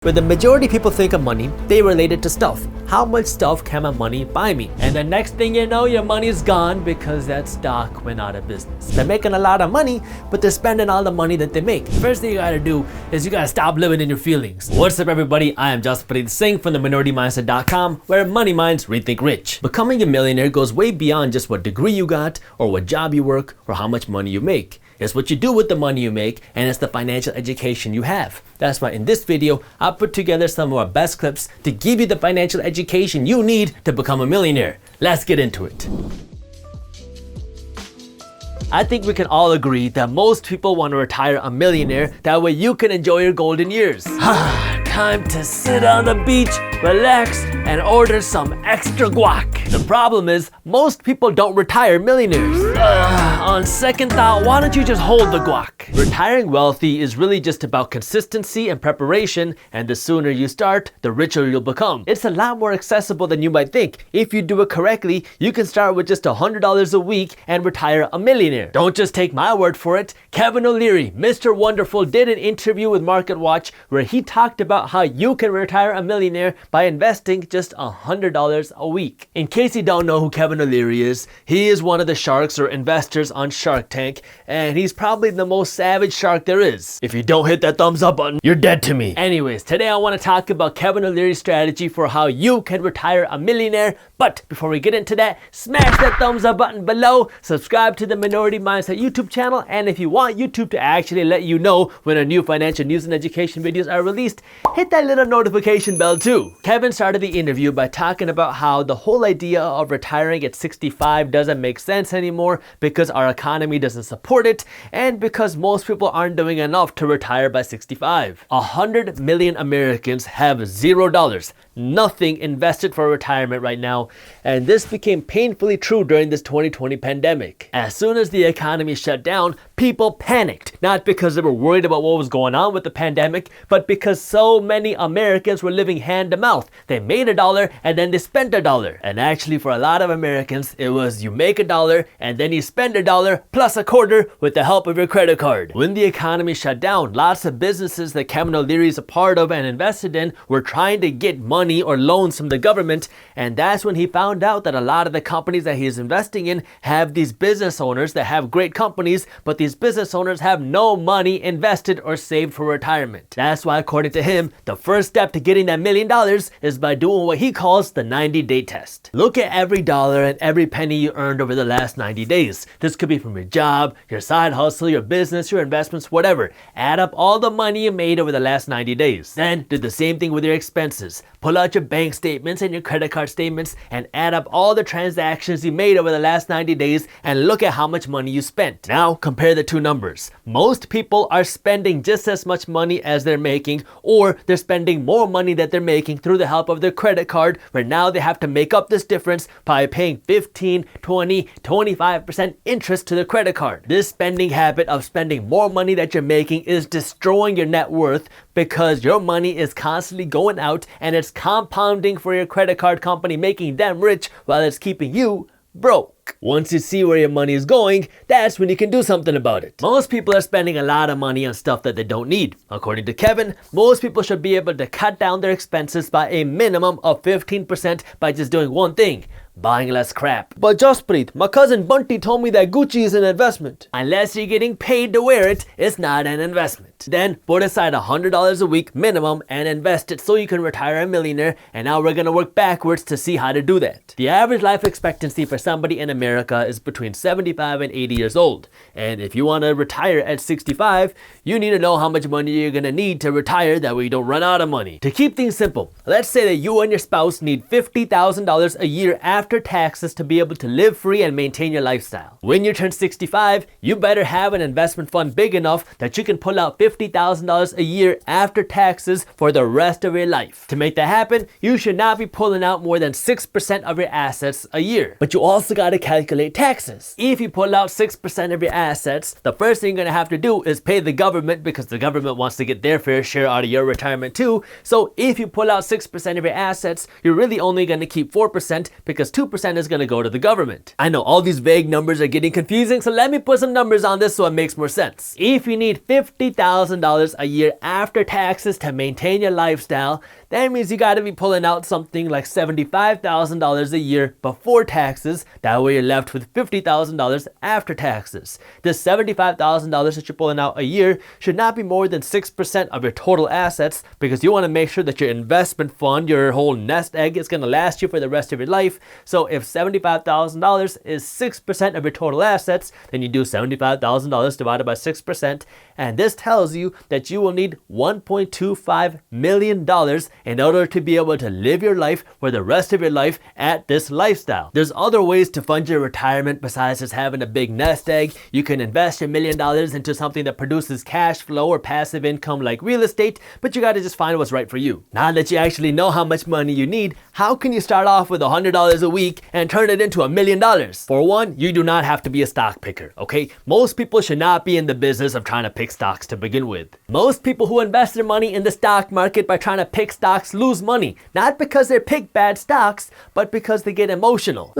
Where the majority of people think of money, they relate it to stuff. How much stuff can my money buy me? And the next thing you know, your money's gone because that stock went out of business. They're making a lot of money, but they're spending all the money that they make. First thing you gotta do is you gotta stop living in your feelings. What's up, everybody? I am Jaspreet Singh from the minorityMindset.com, where money minds rethink rich. Becoming a millionaire goes way beyond just what degree you got, or what job you work, or how much money you make. It's what you do with the money you make, and it's the financial education you have. That's why in this video, I put together some of our best clips to give you the financial education you need to become a millionaire. Let's get into it. I think we can all agree that most people want to retire a millionaire, that way you can enjoy your golden years. Time to sit on the beach, relax, and order some extra guac. The problem is, most people don't retire millionaires. On second thought, why don't you just hold the guac? Retiring wealthy is really just about consistency and preparation, and the sooner you start, the richer you'll become. It's a lot more accessible than you might think. If you do it correctly, you can start with just $100 a week and retire a millionaire. Don't just take my word for it. Kevin O'Leary, Mr. Wonderful, did an interview with MarketWatch where he talked about how you can retire a millionaire by investing just $100 a week. In case you don't know who Kevin O'Leary is, he is one of the sharks or investors on Shark Tank, and he's probably the most savage shark there is. If you don't hit that thumbs up button, you're dead to me. Anyways, today I want to talk about Kevin O'Leary's strategy for how you can retire a millionaire. But before we get into that, smash that thumbs up button below, subscribe to the Minority Mindset YouTube channel, and if you want YouTube to actually let you know when a new financial news and education videos are released, hit that little notification bell too. Kevin started the interview by talking about how the whole idea of retiring at 65 doesn't make sense anymore because our economy doesn't support it, and because most people aren't doing enough to retire by 65. 100 million Americans have $0, nothing invested for retirement right now, and this became painfully true during this 2020 pandemic. As soon as the economy shut down, people panicked, not because they were worried about what was going on with the pandemic, but because so many Americans were living hand to mouth. They made $1 and then they spent $1. And actually for a lot of Americans, it was you make $1 and then you spend $1 plus a quarter with the help of your credit card. When the economy shut down, lots of businesses that Kevin O'Leary is a part of and invested in were trying to get money or loans from the government, and that's when he found out that a lot of the companies that he's investing in have these business owners that have great companies, but these business owners have no money invested or saved for retirement. That's why, according to him, the first step to getting that $1 million is by doing what he calls the 90-day test. Look at every dollar and every penny you earned over the last 90 days. This could be from your job, your side hustle, your business, your investments, whatever. Add up all the money you made over the last 90 days. Then do the same thing with your expenses. Pull out your bank statements and your credit card statements and add up all the transactions you made over the last 90 days and look at how much money you spent. Now compare the two numbers. Most people are spending just as much money as they're making, or they're spending more money that they're making through the help of their credit card, where now they have to make up this difference by paying 15, 20, 25% interest to the credit card. This spending habit of spending more money that you're making is destroying your net worth, because your money is constantly going out and it's compounding for your credit card company, making them rich while it's keeping you broke. Once you see where your money is going, that's when you can do something about it. Most people are spending a lot of money on stuff that they don't need. According to Kevin, most people should be able to cut down their expenses by a minimum of 15% by just doing one thing: buying less crap. But Jaspreet, my cousin Bunty told me that Gucci is an investment. Unless you're getting paid to wear it, it's not an investment. Then put aside $100 a week minimum and invest it so you can retire a millionaire, and now we're gonna work backwards to see how to do that. The average life expectancy for somebody in America is between 75 and 80 years old. And if you wanna retire at 65, you need to know how much money you're gonna need to retire, that way you don't run out of money. To keep things simple, let's say that you and your spouse need $50,000 a year after taxes to be able to live free and maintain your lifestyle. When you turn 65, you better have an investment fund big enough that you can pull out $50,000 a year after taxes for the rest of your life. To make that happen, you should not be pulling out more than 6% of your assets a year. But you also got to calculate taxes. If you pull out 6% of your assets, the first thing you're gonna have to do is pay the government, because the government wants to get their fair share out of your retirement too. So if you pull out 6% of your assets, you're really only gonna keep 4% because 2% is gonna go to the government. I know all these vague numbers are getting confusing, so let me put some numbers on this so it makes more sense. If you need $50,000 a year after taxes to maintain your lifestyle, that means you gotta be pulling out something like $75,000 a year before taxes. That way you're left with $50,000 after taxes. This $75,000 that you're pulling out a year should not be more than 6% of your total assets, because you wanna make sure that your investment fund, your whole nest egg, is gonna last you for the rest of your life. So if $75,000 is 6% of your total assets, then you do $75,000 divided by 6%, and this tells you that you will need $1.25 million in order to be able to live your life for the rest of your life at this lifestyle. There's other ways to fund your retirement besides just having a big nest egg. You can invest your $1 million into something that produces cash flow or passive income like real estate, but you gotta just find what's right for you. Now that you actually know how much money you need, how can you start off with $100 a week and turn it into $1 million? For one, you do not have to be a stock picker, okay? Most people should not be in the business of trying to pick stocks to begin with. Most people who invest their money in the stock market by trying to pick stocks lose money, not because they pick bad stocks, but because they get emotional.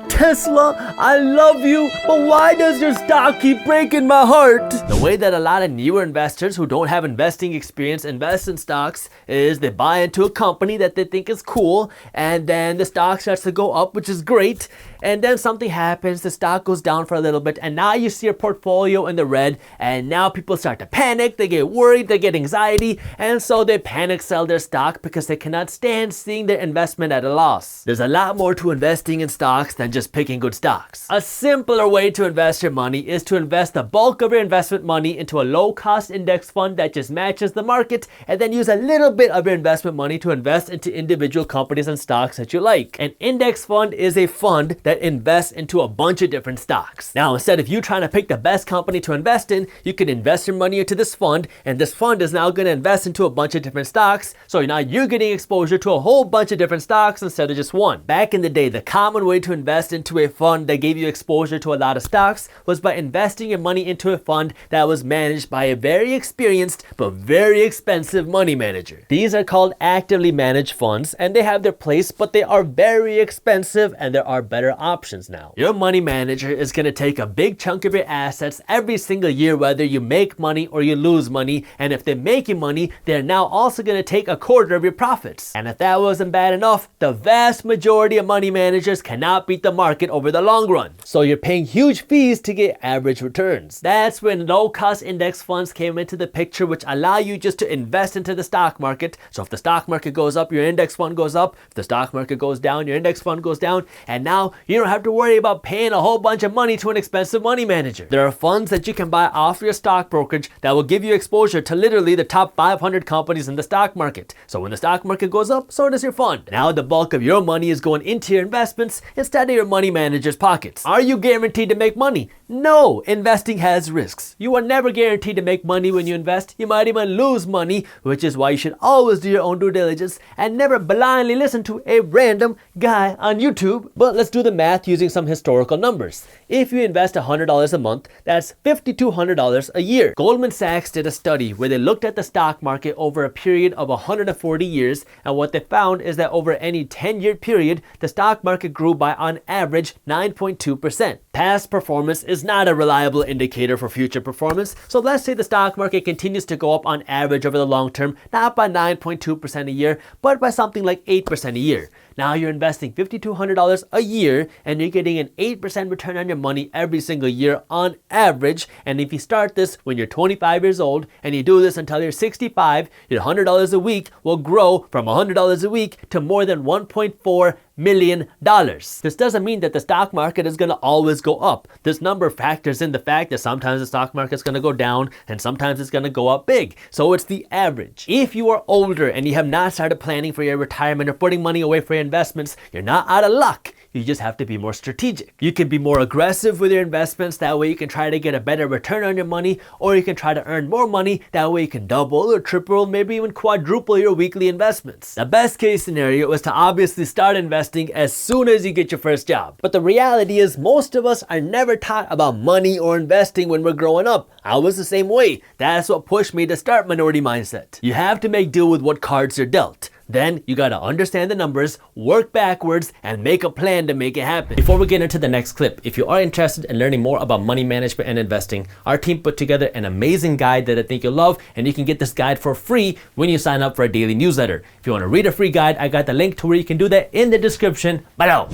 Tesla, I love you, but why does your stock keep breaking my heart? The way that a lot of newer investors who don't have investing experience invest in stocks is they buy into a company that they think is cool, and then the stock starts to go up, which is great, and then something happens, the stock goes down for a little bit, and now you see your portfolio in the red, and now people start to panic, they get worried, they get anxiety, and so they panic sell their stock because they cannot stand seeing their investment at a loss. There's a lot more to investing in stocks than just picking good stocks. A simpler way to invest your money is to invest the bulk of your investment money into a low-cost index fund that just matches the market, and then use a little bit of your investment money to invest into individual companies and stocks that you like. An index fund is a fund that invests into a bunch of different stocks. Now, instead of you trying to pick the best company to invest in, you can invest your money into this fund, and this fund is now going to invest into a bunch of different stocks, so now you're getting exposure to a whole bunch of different stocks instead of just one. Back in the day, the common way to invest into a fund that gave you exposure to a lot of stocks was by investing your money into a fund that was managed by a very experienced but very expensive money manager. These are called actively managed funds, and they have their place, but they are very expensive, and there are better options now. Your money manager is going to take a big chunk of your assets every single year, whether you make money or you lose money, and if they make you money, they're now also going to take a quarter of your profits. And if that wasn't bad enough, the vast majority of money managers cannot beat the market over the long run. So you're paying huge fees to get average returns. That's when low-cost index funds came into the picture, which allow you just to invest into the stock market. So if the stock market goes up, your index fund goes up. If the stock market goes down, your index fund goes down. And now you don't have to worry about paying a whole bunch of money to an expensive money manager. There are funds that you can buy off your stock brokerage that will give you exposure to literally the top 500 companies in the stock market. So when the stock market goes up, so does your fund. Now the bulk of your money is going into your investments instead of your money manager's pockets. Are you guaranteed to make money? No, investing has risks. You are never guaranteed to make money when you invest. You might even lose money, which is why you should always do your own due diligence and never blindly listen to a random guy on YouTube. But let's do the math using some historical numbers. If you invest $100 a month, that's $5,200 a year. Goldman Sachs did a study where they looked at the stock market over a period of 140 years, and what they found is that over any 10-year period, the stock market grew by on average 9.2%. Past performance is not a reliable indicator for future performance, so let's say the stock market continues to go up on average over the long term, not by 9.2% a year, but by something like 8% a year. Now you're investing $5,200 a year, and you're getting an 8% return on your money every single year on average. And if you start this when you're 25 years old and you do this until you're 65, your $100 a week will grow from $100 a week to more than $1.4 million. This doesn't mean that the stock market is going to always go up. This number factors in the fact that sometimes the stock market is going to go down and sometimes it's going to go up big. So it's the average. If you are older and you have not started planning for your retirement or putting money away for your investments, you're not out of luck. You just have to be more strategic. You can be more aggressive with your investments. That way you can try to get a better return on your money, or you can try to earn more money. That way you can double or triple, maybe even quadruple your weekly investments. The best case scenario is to obviously start investing as soon as you get your first job. But the reality is most of us are never taught about money or investing when we're growing up. I was the same way. That's what pushed me to start Minority Mindset. You have to make do with what cards you're dealt. Then you gotta understand the numbers, work backwards, and make a plan to make it happen. Before we get into the next clip, if you are interested in learning more about money management and investing, our team put together an amazing guide that I think you'll love, and you can get this guide for free when you sign up for a daily newsletter. If you want to read a free guide, I got the link to where you can do that in the description below.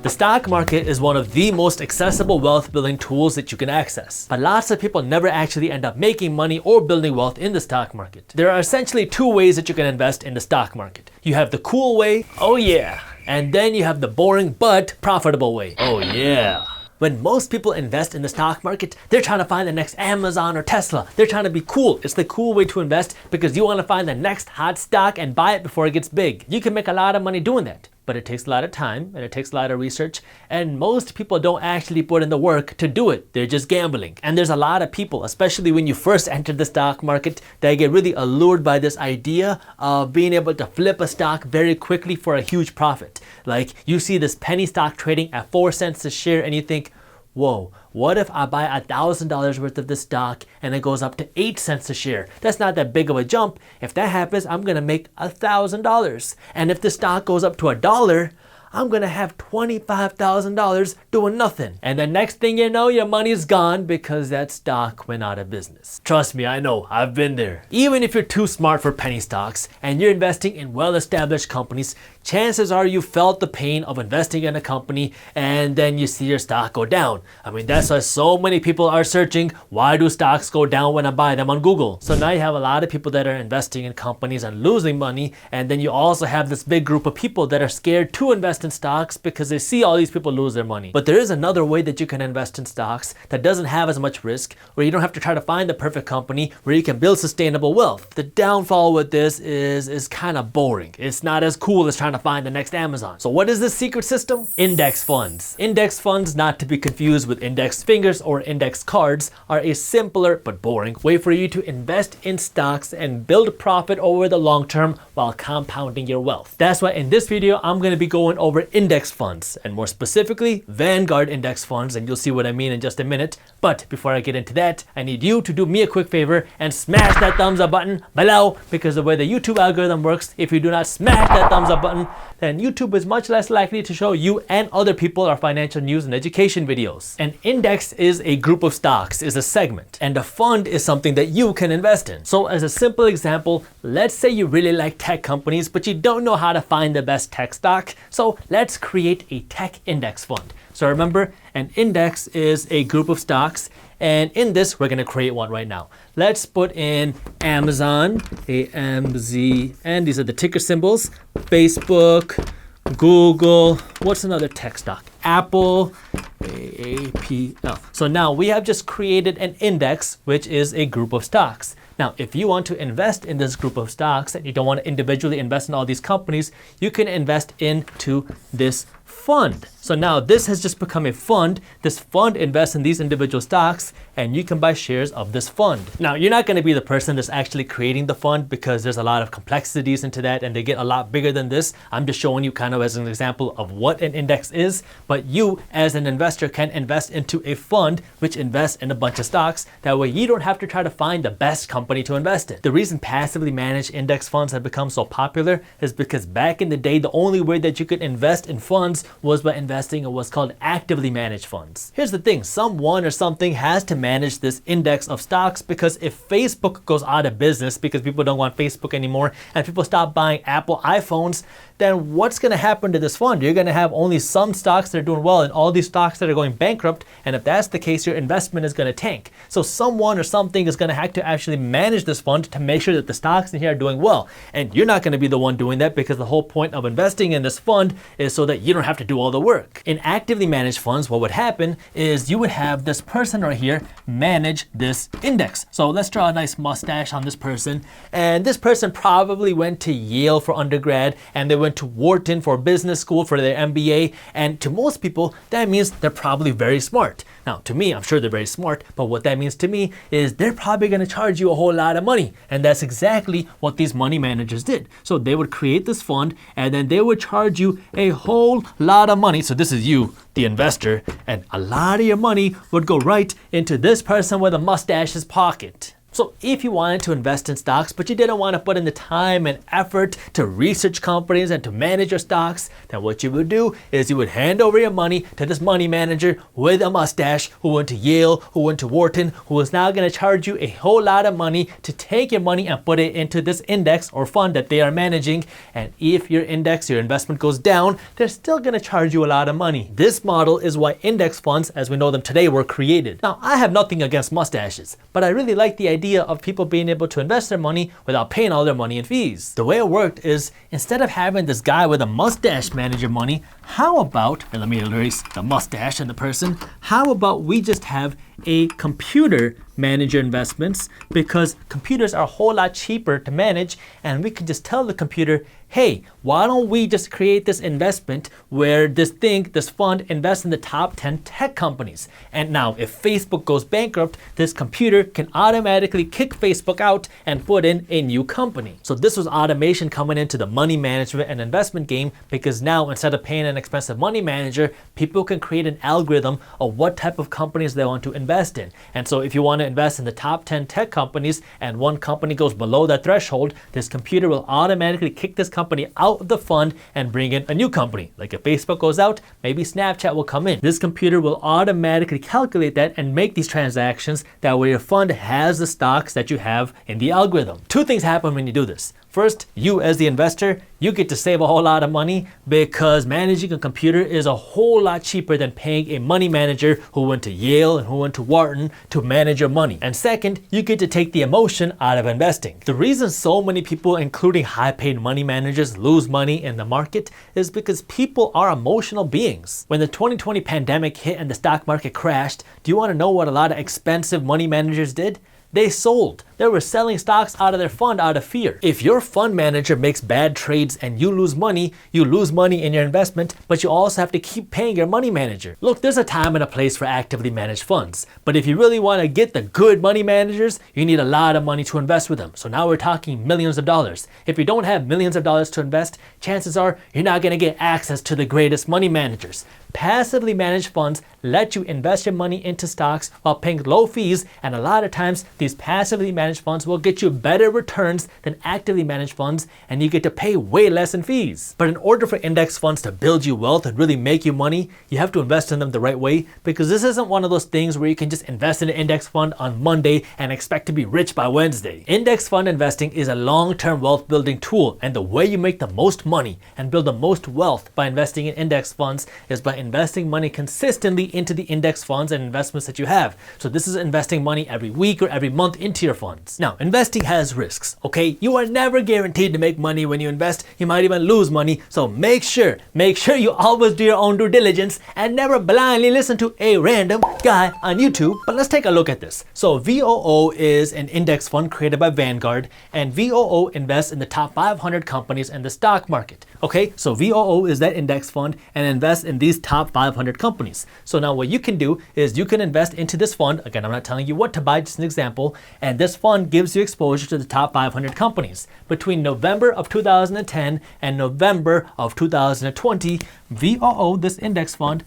The stock market is one of the most accessible wealth building tools that you can access. But lots of people never actually end up making money or building wealth in the stock market. There are essentially two ways that you can invest in the stock market. You have the cool way, oh yeah, and then you have the boring but profitable way, oh yeah. When most people invest in the stock market, they're trying to find the next Amazon or Tesla. They're trying to be cool. It's the cool way to invest because you want to find the next hot stock and buy it before it gets big. You can make a lot of money doing that, but it takes a lot of time and it takes a lot of research, and most people don't actually put in the work to do it. They're just gambling. And there's a lot of people, especially when you first enter the stock market, that get really allured by this idea of being able to flip a stock very quickly for a huge profit. Like you see this penny stock trading at 4 cents a share and you think, whoa, what if I buy $1,000 worth of this stock and it goes up to 8 cents a share? That's not that big of a jump. If that happens, I'm gonna make $1,000. And if the stock goes up to $1, I'm gonna have $25,000 doing nothing. And the next thing you know, your money's gone because that stock went out of business. Trust me, I know, I've been there. Even if you're too smart for penny stocks and you're investing in well-established companies, chances are you felt the pain of investing in a company and then you see your stock go down. I mean, that's why so many people are searching, why do stocks go down when I buy them on Google? So now you have a lot of people that are investing in companies and losing money, and then you also have this big group of people that are scared to invest in stocks because they see all these people lose their money. But there is another way that you can invest in stocks that doesn't have as much risk, where you don't have to try to find the perfect company, where you can build sustainable wealth. The downfall with this is kind of boring. It's not as cool as trying to find the next Amazon. So what is this secret system? Index funds. Index funds, not to be confused with index fingers or index cards, are a simpler but boring way for you to invest in stocks and build profit over the long term while compounding your wealth. That's why in this video, I'm going to be going over index funds, and more specifically Vanguard index funds, and you'll see what I mean in just a minute. But before I get into that, I need you to do me a quick favor and smash that thumbs up button below, because the way the YouTube algorithm works, if you do not smash that thumbs up button, then YouTube is much less likely to show you and other people our financial news and education videos. An index is a group of stocks, is a segment, and a fund is something that you can invest in. So as a simple example, let's say you really like tech companies, but you don't know how to find the best tech stock. So let's create a tech index fund. So remember, an index is a group of stocks, and in this, we're gonna create one right now. Let's put in Amazon, AMZ, and these are the ticker symbols, Facebook, Google, what's another tech stock? Apple, AAPL. So now we have just created an index, which is a group of stocks. Now, if you want to invest in this group of stocks and you don't want to individually invest in all these companies, you can invest into this fund. So now this has just become a fund. This fund invests in these individual stocks and you can buy shares of this fund. Now, you're not going to be the person that's actually creating the fund because there's a lot of complexities into that and they get a lot bigger than this. I'm just showing you kind of as an example of what an index is, but you as an investor can invest into a fund which invests in a bunch of stocks. That way you don't have to try to find the best company to invest in. The reason passively managed index funds have become so popular is because back in the day, the only way that you could invest in funds was by investing in what's called actively managed funds. Here's the thing, someone or something has to manage this index of stocks, because if Facebook goes out of business because people don't want Facebook anymore and people stop buying Apple iPhones, then what's going to happen to this fund? You're going to have only some stocks that are doing well and all these stocks that are going bankrupt, and if that's the case, your investment is going to tank. So someone or something is going to have to actually manage this fund to make sure that the stocks in here are doing well, and you're not going to be the one doing that, because the whole point of investing in this fund is so that you don't have to do all the work. In actively managed funds, what would happen is you would have this person right here manage this index. So let's draw a nice mustache on this person, and this person probably went to Yale for undergrad and they went went to Wharton for business school for their MBA, and to most people, that means they're probably very smart. Now, to me, I'm sure they're very smart, but what that means to me is they're probably going to charge you a whole lot of money. And that's exactly what these money managers did. So they would create this fund, and then they would charge you a whole lot of money. So this is you, the investor, and a lot of your money would go right into this person with a mustache's pocket. So if you wanted to invest in stocks, but you didn't want to put in the time and effort to research companies and to manage your stocks, then what you would do is you would hand over your money to this money manager with a mustache who went to Yale, who went to Wharton, who is now going to charge you a whole lot of money to take your money and put it into this index or fund that they are managing. And if your index, your investment goes down, they're still going to charge you a lot of money. This model is why index funds, as we know them today, were created. Now, I have nothing against mustaches, but I really like the idea of people being able to invest their money without paying all their money in fees. The way it worked is, instead of having this guy with a mustache manage your money, how about, and let me erase the mustache and the person, how about we just have a computer manage your investments, because computers are a whole lot cheaper to manage, and we can just tell the computer, hey, why don't we just create this investment where this fund invests in the top 10 tech companies. And now if Facebook goes bankrupt, this computer can automatically kick Facebook out and put in a new company. So this was automation coming into the money management and investment game, because now instead of paying an expensive money manager, people can create an algorithm of what type of companies they want to invest in. And so if you want to invest in the top 10 tech companies and one company goes below that threshold, this computer will automatically kick this company out of the fund and bring in a new company. Like if Facebook goes out, maybe Snapchat will come in. This computer will automatically calculate that and make these transactions. That way your fund has the stocks that you have in the algorithm. Two things happen when you do this. First, you as the investor, you get to save a whole lot of money, because managing a computer is a whole lot cheaper than paying a money manager who went to Yale and who went to Wharton to manage your money. And second, you get to take the emotion out of investing. The reason so many people, including high-paid money managers, lose money in the market is because people are emotional beings. When the 2020 pandemic hit and the stock market crashed, do you want to know what a lot of expensive money managers did? They sold. They were selling stocks out of their fund out of fear. If your fund manager makes bad trades and you lose money in your investment, but you also have to keep paying your money manager. Look, there's a time and a place for actively managed funds, but if you really want to get the good money managers, you need a lot of money to invest with them. So now we're talking millions of dollars. If you don't have millions of dollars to invest, chances are you're not going to get access to the greatest money managers. Passively managed funds let you invest your money into stocks while paying low fees, and a lot of times these passively managed funds will get you better returns than actively managed funds, and you get to pay way less in fees. But in order for index funds to build you wealth and really make you money, you have to invest in them the right way, because this isn't one of those things where you can just invest in an index fund on Monday and expect to be rich by Wednesday. Index fund investing is a long-term wealth building tool, and the way you make the most money and build the most wealth by investing in index funds is by investing money consistently into the index funds and investments that you have. So this is investing money every week or every month into your funds. Now, investing has risks, okay? You are never guaranteed to make money when you invest. You might even lose money. So make sure you always do your own due diligence and never blindly listen to a random guy on YouTube. But let's take a look at this. So VOO is an index fund created by Vanguard, and VOO invests in the top 500 companies in the stock market. Okay, so VOO is that index fund and invests in these top 500 companies. So now what you can do is you can invest into this fund. Again, I'm not telling you what to buy, just an example. And this fund gives you exposure to the top 500 companies. Between November of 2010 and November of 2020, VOO, this index fund,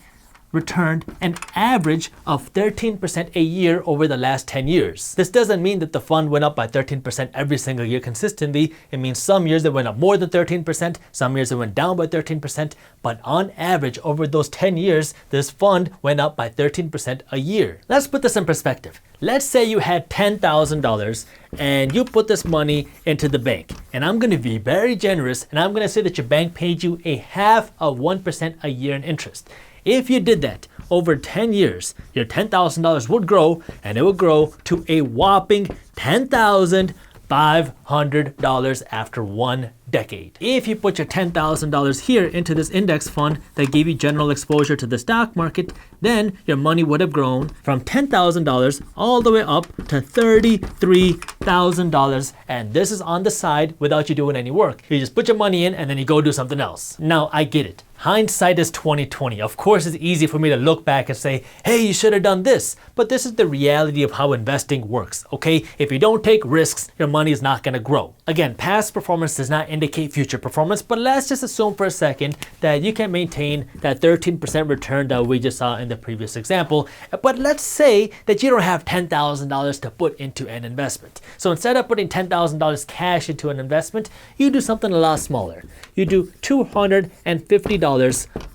returned an average of 13% a year over the last 10 years. This doesn't mean that the fund went up by 13% every single year consistently. It means some years it went up more than 13%, some years it went down by 13%, but on average over those 10 years, this fund went up by 13% a year. Let's put this in perspective. Let's say you had $10,000 and you put this money into the bank. And I'm gonna be very generous, and I'm gonna say that your bank paid you 0.5% a year in interest. If you did that over 10 years, your $10,000 would grow, and it would grow to a whopping $10,500 after 1 decade. If you put your $10,000 here into this index fund that gave you general exposure to the stock market, then your money would have grown from $10,000 all the way up to $33,000. And this is on the side without you doing any work. You just put your money in and then you go do something else. Now, I get it. Hindsight is 20/20. Of course, it's easy for me to look back and say, hey, you should have done this. But this is the reality of how investing works, okay? If you don't take risks, your money is not going to grow. Again, past performance does not indicate future performance, but let's just assume for a second that you can maintain that 13% return that we just saw in the previous example. But let's say that you don't have $10,000 to put into an investment. So instead of putting $10,000 cash into an investment, you do something a lot smaller. You do $250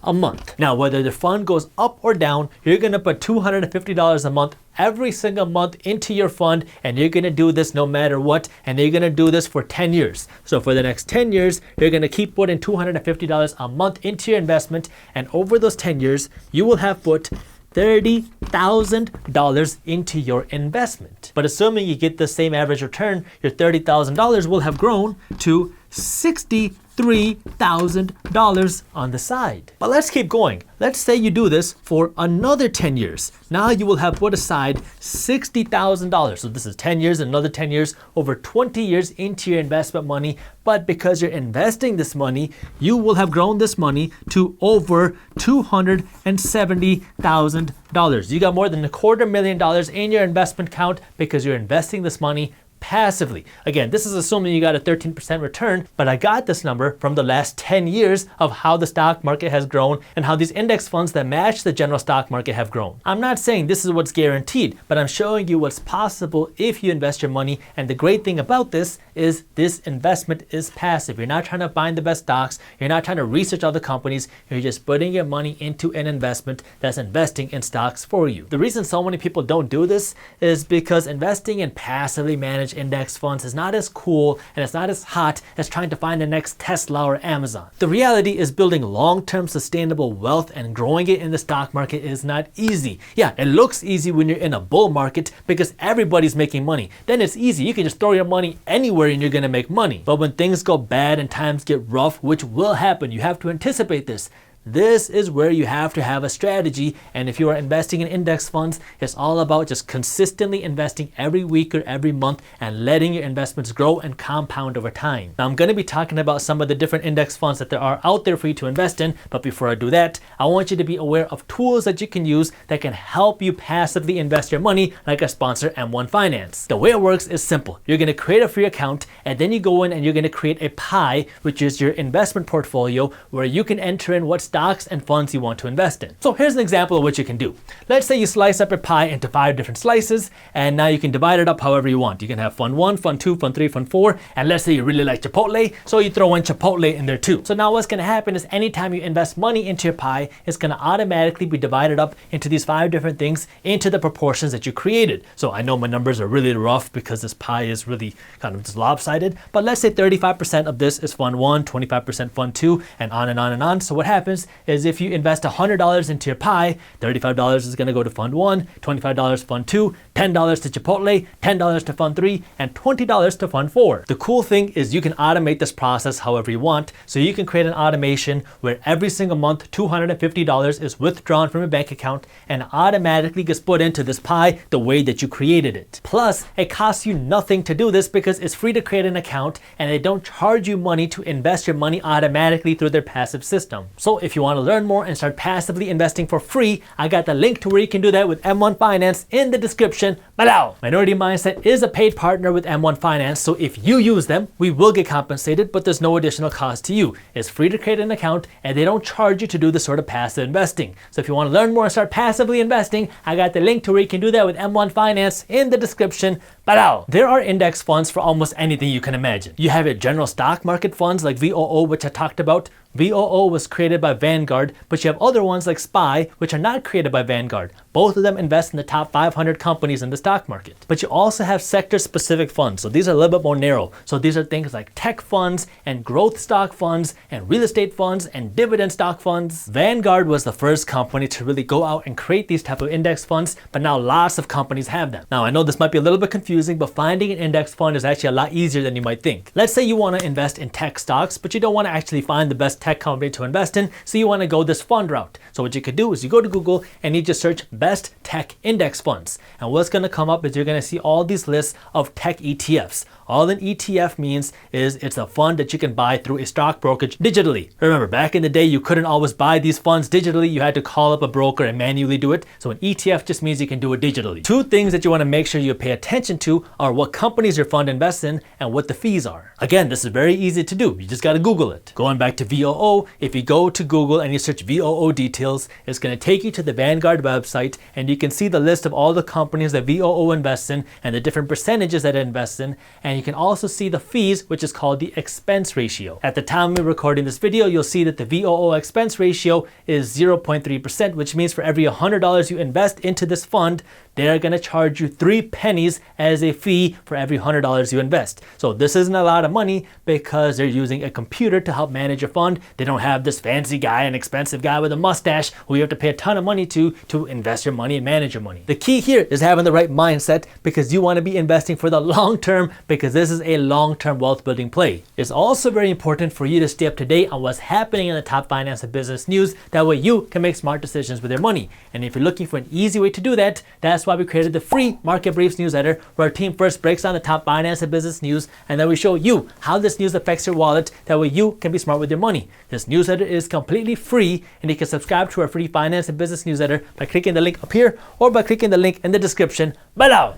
a month. Now, whether the fund goes up or down, you're going to put $250 a month every single month into your fund, and you're going to do this no matter what, and you're going to do this for 10 years. So for the next 10 years, you're going to keep putting $250 a month into your investment, and over those 10 years, you will have put $30,000 into your investment. But assuming you get the same average return, your $30,000 will have grown to $63,000 on the side. But let's keep going. Let's say you do this for another 10 years. Now you will have put aside $60,000. So this is 10 years, another 10 years, over 20 years into your investment money. But because you're investing this money, you will have grown this money to over $270,000. You got more than $250,000 in your investment account because you're investing this money passively. Again, this is assuming you got a 13% return, but I got this number from the last 10 years of how the stock market has grown and how these index funds that match the general stock market have grown. I'm not saying this is what's guaranteed, but I'm showing you what's possible if you invest your money. And the great thing about this is this investment is passive. You're not trying to find the best stocks. You're not trying to research other companies. You're just putting your money into an investment that's investing in stocks for you. The reason so many people don't do this is because investing in passively managed index funds is not as cool and it's not as hot as trying to find the next Tesla or Amazon. The reality is building long-term sustainable wealth and growing it in the stock market is not easy. Yeah, it looks easy when you're in a bull market because everybody's making money. Then it's easy. You can just throw your money anywhere and you're going to make money. But when things go bad and times get rough, which will happen, you have to anticipate this. This is where you have to have a strategy, and if you are investing in index funds, it's all about just consistently investing every week or every month and letting your investments grow and compound over time. Now, I'm going to be talking about some of the different index funds that there are out there for you to invest in, but before I do that, I want you to be aware of tools that you can use that can help you passively invest your money, like our sponsor M1 Finance. The way it works is simple. You're going to create a free account, and then you go in and you're going to create a pie, which is your investment portfolio, where you can enter in what stocks and funds you want to invest in. So here's an example of what you can do. Let's say you slice up your pie into 5 different slices, and now you can divide it up however you want. You can have fund 1, fund 2, fund 3, fund 4, and let's say you really like Chipotle, so you throw in Chipotle in there too. So now what's going to happen is anytime you invest money into your pie, it's going to automatically be divided up into these 5 different things into the proportions that you created. So I know my numbers are really rough because this pie is really kind of just lopsided, but let's say 35% of this is fund 1, 25% fund 2, and on and on and on. So what happens is if you invest $100 into your pie, $35 is going to go to fund 1, $25 fund 2, $10 to Chipotle, $10 to fund 3, and $20 to fund 4. The cool thing is you can automate this process however you want. So you can create an automation where every single month $250 is withdrawn from your bank account and automatically gets put into this pie the way that you created it. Plus, it costs you nothing to do this because it's free to create an account and they don't charge you money to invest your money automatically through their passive system. So if you want to learn more and start passively investing for free, I got the link to where you can do that with M1 Finance in the description below. Minority Mindset is a paid partner with M1 Finance, so if you use them, we will get compensated, but there's no additional cost to you. It's free to create an account and they don't charge you to do this sort of passive investing. So if you want to learn more and start passively investing, I got the link to where you can do that with M1 Finance in the description below. There are index funds for almost anything you can imagine. You have your general stock market funds like VOO, which I talked about. VOO was created by Vanguard, but you have other ones like SPY, which are not created by Vanguard. Both of them invest in the top 500 companies in the stock market. But you also have sector-specific funds. So these are a little bit more narrow. So these are things like tech funds and growth stock funds and real estate funds and dividend stock funds. Vanguard was the first company to really go out and create these type of index funds, but now lots of companies have them. Now I know this might be a little bit confusing, but finding an index fund is actually a lot easier than you might think. Let's say you want to invest in tech stocks, but you don't want to actually find the best tech company to invest in, so you want to go this fund route. So what you could do is you go to Google and you just search best tech index funds. And what's going to come up is you're going to see all these lists of tech ETFs. All an ETF means is it's a fund that you can buy through a stock brokerage digitally. Remember, back in the day, you couldn't always buy these funds digitally. You had to call up a broker and manually do it. So an ETF just means you can do it digitally. Two things that you want to make sure you pay attention to are what companies your fund invests in and what the fees are. Again, this is very easy to do. You just got to Google it. Going back to VOO, if you go to Google and you search VOO details, it's going to take you to the Vanguard website and you can see the list of all the companies that VOO invests in and the different percentages that it invests in. And you can also see the fees, which is called the expense ratio. At the time we're recording this video, you'll see that the VOO expense ratio is 0.3%, which means for every $100 you invest into this fund, they're going to charge you 3 pennies as a fee for every $100 you invest. So this isn't a lot of money because they're using a computer to help manage your fund. They don't have this fancy guy, an expensive guy with a mustache who you have to pay a ton of money to invest your money and manage your money. The key here is having the right mindset because you want to be investing for the long term because this is a long-term wealth building play. It's also very important for you to stay up to date on what's happening in the top finance and business news. That way you can make smart decisions with your money. And if you're looking for an easy way to do that, that's why we created the free Market Briefs newsletter where our team first breaks down the top finance and business news and then we show you how this news affects your wallet. That way you can be smart with your money. This newsletter is completely free and you can subscribe to our free finance and business newsletter by clicking the link up here or by clicking the link in the description below.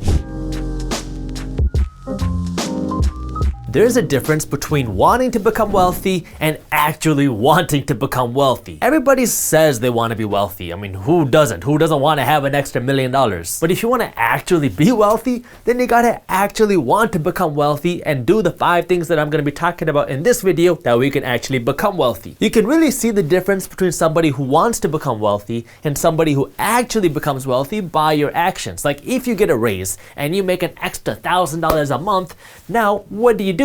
There's a difference between wanting to become wealthy and actually wanting to become wealthy. Everybody says they want to be wealthy. I mean, who doesn't? Who doesn't want to have an extra $1 million? But if you want to actually be wealthy, then you gotta actually want to become wealthy and do the 5 things that I'm going to be talking about in this video that we can actually become wealthy. You can really see the difference between somebody who wants to become wealthy and somebody who actually becomes wealthy by your actions. Like if you get a raise and you make an extra $1,000 a month, now what do you do?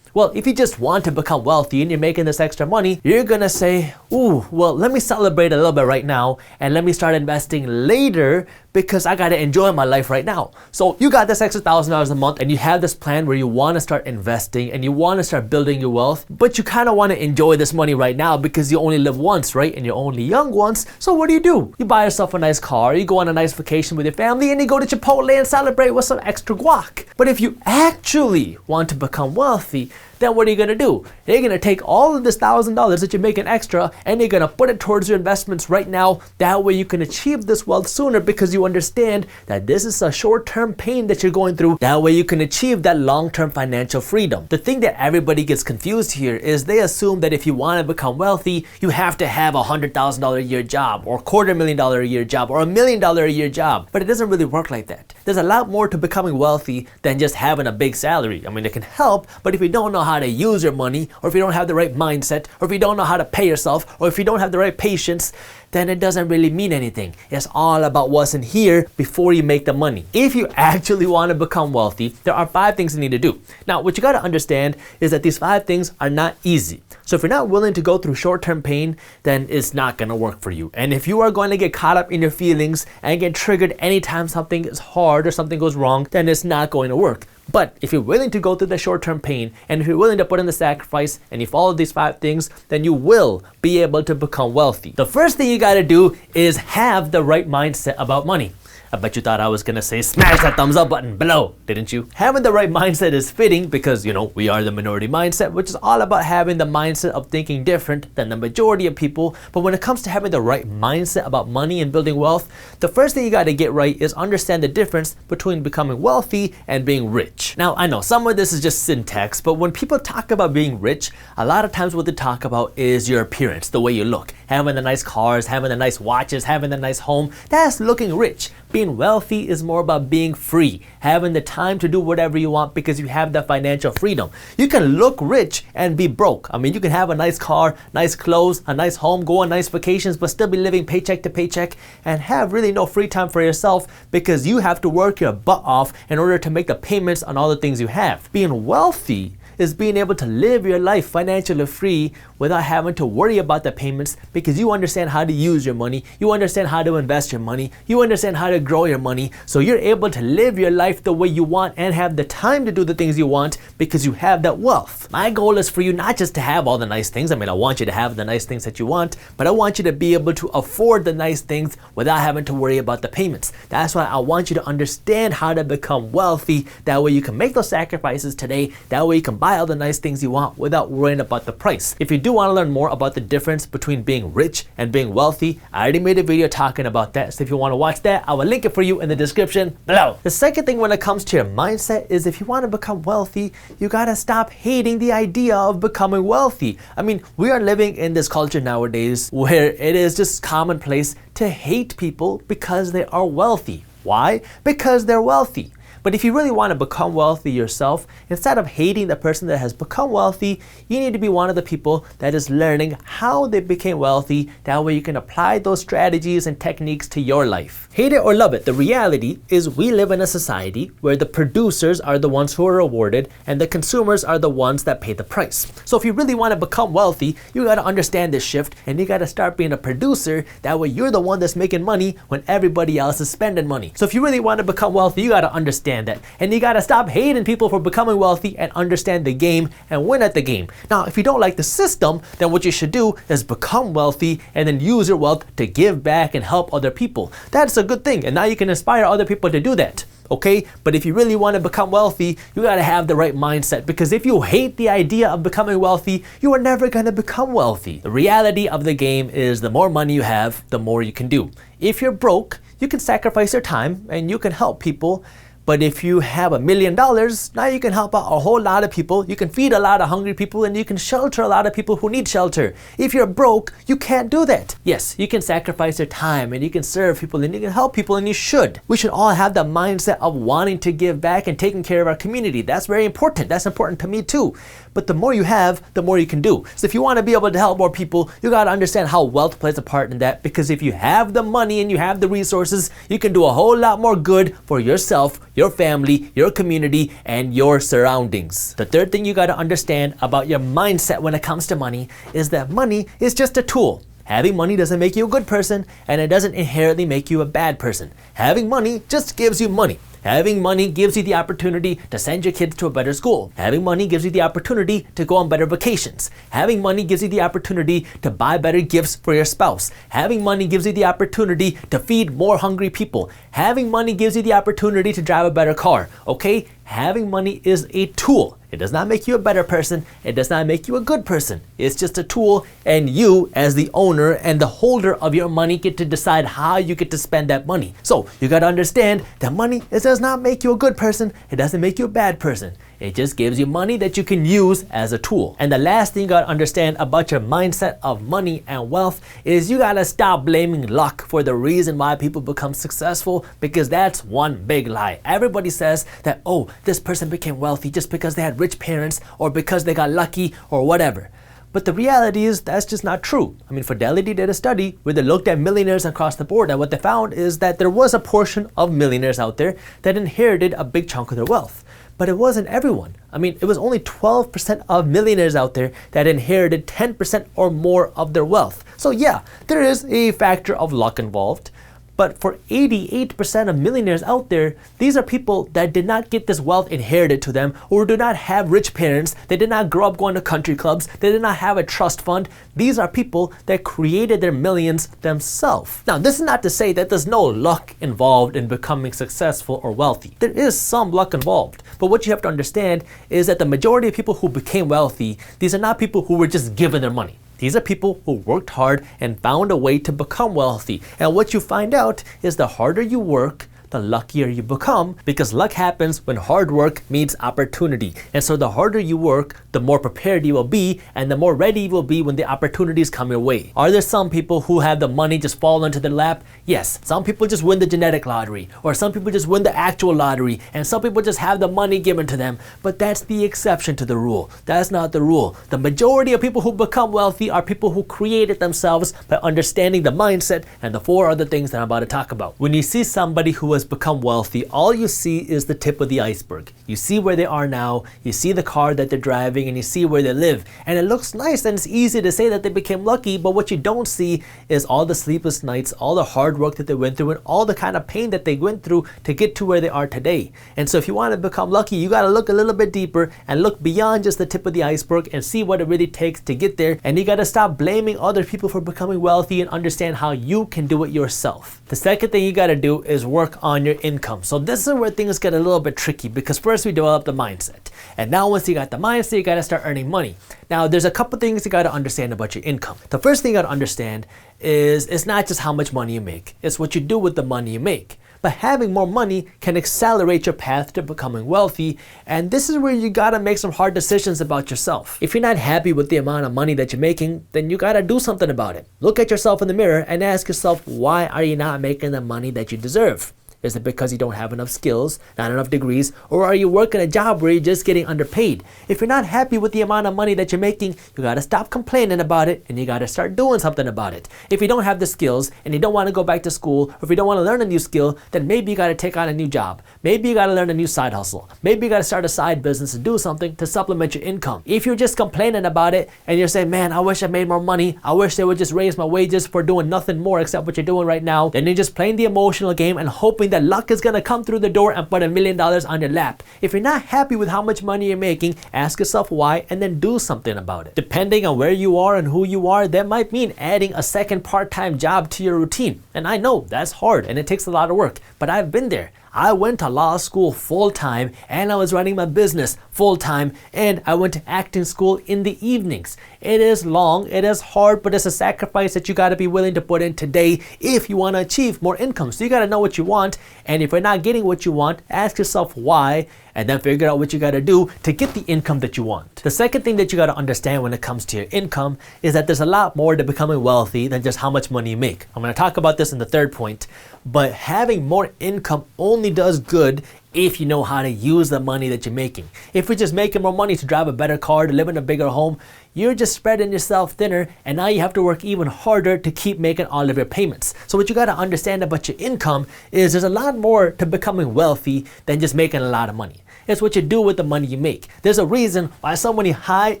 Well, if you just want to become wealthy and you're making this extra money, you're gonna say, ooh, well, let me celebrate a little bit right now and let me start investing later because I gotta enjoy my life right now. So you got this extra $1,000 a month and you have this plan where you wanna start investing and you wanna start building your wealth, but you kinda wanna enjoy this money right now because you only live once, right? And you're only young once. So what do? You buy yourself a nice car, you go on a nice vacation with your family and you go to Chipotle and celebrate with some extra guac. But if you actually want to become wealthy, then what are you gonna do? You're gonna take all of this $1,000 that you're making extra and you're gonna put it towards your investments right now. That way you can achieve this wealth sooner because you understand that this is a short-term pain that you're going through. That way you can achieve that long-term financial freedom. The thing that everybody gets confused here is they assume that if you wanna become wealthy, you have to have a $100,000 a year job or $250,000 a year job or $1 million a year job. But it doesn't really work like that. There's a lot more to becoming wealthy than just having a big salary. I mean, it can help, but if you don't know how to use your money, or if you don't have the right mindset, or if you don't know how to pay yourself, or if you don't have the right patience, then it doesn't really mean anything. It's all about what's in here before you make the money. If you actually want to become wealthy, there are 5 things you need to do. Now, what you got to understand is that these 5 things are not easy. So if you're not willing to go through short-term pain, then it's not going to work for you. And if you are going to get caught up in your feelings and get triggered anytime something is hard or something goes wrong, then it's not going to work. But if you're willing to go through the short-term pain and if you're willing to put in the sacrifice and you follow these 5 things, then you will be able to become wealthy. The first thing you got to do is have the right mindset about money. I bet you thought I was gonna say smash that thumbs up button below, didn't you? Having the right mindset is fitting because, you know, we are the minority mindset, which is all about having the mindset of thinking different than the majority of people. But when it comes to having the right mindset about money and building wealth, the first thing you gotta get right is understand the difference between becoming wealthy and being rich. Now, I know some of this is just syntax, but when people talk about being rich, a lot of times what they talk about is your appearance, the way you look. Having the nice cars, having the nice watches, having the nice home, that's looking rich. Being wealthy is more about being free, having the time to do whatever you want because you have the financial freedom. You can look rich and be broke. I mean, you can have a nice car, nice clothes, a nice home, go on nice vacations, but still be living paycheck to paycheck and have really no free time for yourself because you have to work your butt off in order to make the payments on all the things you have. Being wealthy is being able to live your life financially free without having to worry about the payments because you understand how to use your money, you understand how to invest your money, you understand how to grow your money, so you're able to live your life the way you want and have the time to do the things you want because you have that wealth. My goal is for you not just to have all the nice things. I mean, I want you to have the nice things that you want, but I want you to be able to afford the nice things without having to worry about the payments. That's why I want you to understand how to become wealthy. That way you can make those sacrifices today. That way you can buy all the nice things you want without worrying about the price. If you do want to learn more about the difference between being rich and being wealthy, I already made a video talking about that. So if you want to watch that, I will link it for you in the description below. The second thing when it comes to your mindset is if you want to become wealthy, you got to stop hating the idea of becoming wealthy. I mean, we are living in this culture nowadays where it is just commonplace to hate people because they are wealthy. Why? Because they're wealthy. But if you really want to become wealthy yourself, instead of hating the person that has become wealthy, you need to be one of the people that is learning how they became wealthy. That way you can apply those strategies and techniques to your life. Hate it or love it, the reality is we live in a society where the producers are the ones who are rewarded and the consumers are the ones that pay the price. So if you really want to become wealthy, you got to understand this shift and you got to start being a producer. That way you're the one that's making money when everybody else is spending money. So if you really want to become wealthy, you got to understand that. And you got to stop hating people for becoming wealthy and understand the game and win at the game. Now, if you don't like the system, then what you should do is become wealthy and then use your wealth to give back and help other people. That's a good thing. And now you can inspire other people to do that. Okay, but if you really want to become wealthy, you got to have the right mindset, because if you hate the idea of becoming wealthy, you are never going to become wealthy. The reality of the game is the more money you have, the more you can do. If you're broke, you can sacrifice your time and you can help people. But if you have $1 million, now you can help out a whole lot of people. You can feed a lot of hungry people and you can shelter a lot of people who need shelter. If you're broke, you can't do that. Yes, you can sacrifice your time and you can serve people and you can help people, and you should. We should all have the mindset of wanting to give back and taking care of our community. That's very important. That's important to me too. But the more you have, the more you can do. So if you want to be able to help more people, you got to understand how wealth plays a part in that, because if you have the money and you have the resources, you can do a whole lot more good for yourself, your family, your community, and your surroundings. The third thing you got to understand about your mindset when it comes to money is that money is just a tool. Having money doesn't make you a good person, and it doesn't inherently make you a bad person. Having money just gives you money. Having money gives you the opportunity to send your kids to a better school. Having money gives you the opportunity to go on better vacations. Having money gives you the opportunity to buy better gifts for your spouse. Having money gives you the opportunity to feed more hungry people. Having money gives you the opportunity to drive a better car. Okay? Having money is a tool. It does not make you a better person. It does not make you a good person. It's just a tool, and you, as the owner and the holder of your money, get to decide how you get to spend that money. So you got to understand that money, it does not make you a good person. It doesn't make you a bad person. It just gives you money that you can use as a tool. And the last thing you got to understand about your mindset of money and wealth is you got to stop blaming luck for the reason why people become successful, because that's one big lie. Everybody says that, oh, this person became wealthy just because they had rich parents or because they got lucky or whatever. But the reality is that's just not true. I mean, Fidelity did a study where they looked at millionaires across the board, and what they found is that there was a portion of millionaires out there that inherited a big chunk of their wealth. But it wasn't everyone. I mean, it was only 12% of millionaires out there that inherited 10% or more of their wealth. So yeah, there is a factor of luck involved. But for 88% of millionaires out there, these are people that did not get this wealth inherited to them, or do not have rich parents. They did not grow up going to country clubs. They did not have a trust fund. These are people that created their millions themselves. Now, this is not to say that there's no luck involved in becoming successful or wealthy. There is some luck involved. But what you have to understand is that the majority of people who became wealthy, these are not people who were just given their money. These are people who worked hard and found a way to become wealthy. And what you find out is the harder you work, the luckier you become, because luck happens when hard work meets opportunity. And so the harder you work, the more prepared you will be, and the more ready you will be when the opportunities come your way. Are there some people who have the money just fall into their lap? Yes. Some people just win the genetic lottery, or some people just win the actual lottery, and some people just have the money given to them. But that's the exception to the rule. That's not the rule. The majority of people who become wealthy are people who created themselves by understanding the mindset and the 4 other things that I'm about to talk about. When you see somebody who has become wealthy, all you see is the tip of the iceberg. You see where they are now, you see the car that they're driving, and you see where they live. And it looks nice, and it's easy to say that they became lucky, but what you don't see is all the sleepless nights, all the hard work that they went through, and all the kind of pain that they went through to get to where they are today. And so if you want to become lucky, you got to look a little bit deeper and look beyond just the tip of the iceberg and see what it really takes to get there. And you got to stop blaming other people for becoming wealthy and understand how you can do it yourself. The second thing you got to do is work on your income. So this is where things get a little bit tricky, because first we develop the mindset. And now once you got the mindset, you got to start earning money. Now there's a couple things you got to understand about your income. The first thing you got to understand is it's not just how much money you make, it's what you do with the money you make. But having more money can accelerate your path to becoming wealthy, and this is where you gotta make some hard decisions about yourself. If you're not happy with the amount of money that you're making, then you gotta do something about it. Look at yourself in the mirror and ask yourself, why are you not making the money that you deserve? Is it because you don't have enough skills, not enough degrees, or are you working a job where you're just getting underpaid? If you're not happy with the amount of money that you're making, you gotta stop complaining about it and you gotta start doing something about it. If you don't have the skills and you don't wanna go back to school, or if you don't wanna learn a new skill, then maybe you gotta take on a new job. Maybe you gotta learn a new side hustle. Maybe you gotta start a side business and do something to supplement your income. If you're just complaining about it and you're saying, man, I wish I made more money, I wish they would just raise my wages for doing nothing more except what you're doing right now, then you're just playing the emotional game and hoping that luck is gonna come through the door and put $1 million on your lap. If you're not happy with how much money you're making, ask yourself why and then do something about it. Depending on where you are and who you are, that might mean adding a second part-time job to your routine. And I know that's hard and it takes a lot of work, but I've been there. I went to law school full-time and I was running my business full-time, and I went to acting school in the evenings. It is long, it is hard, but it's a sacrifice that you got to be willing to put in today if you want to achieve more income. So you got to know what you want, and if you're not getting what you want, ask yourself why, and then figure out what you got to do to get the income that you want. The second thing that you got to understand when it comes to your income is that there's a lot more to becoming wealthy than just how much money you make. I'm going to talk about this in the third point, but having more income only does good if you know how to use the money that you're making. If you're just making more money to drive a better car, to live in a bigger home, you're just spreading yourself thinner, and now you have to work even harder to keep making all of your payments. So what you got to understand about your income is there's a lot more to becoming wealthy than just making a lot of money. It's what you do with the money you make. There's a reason why so many high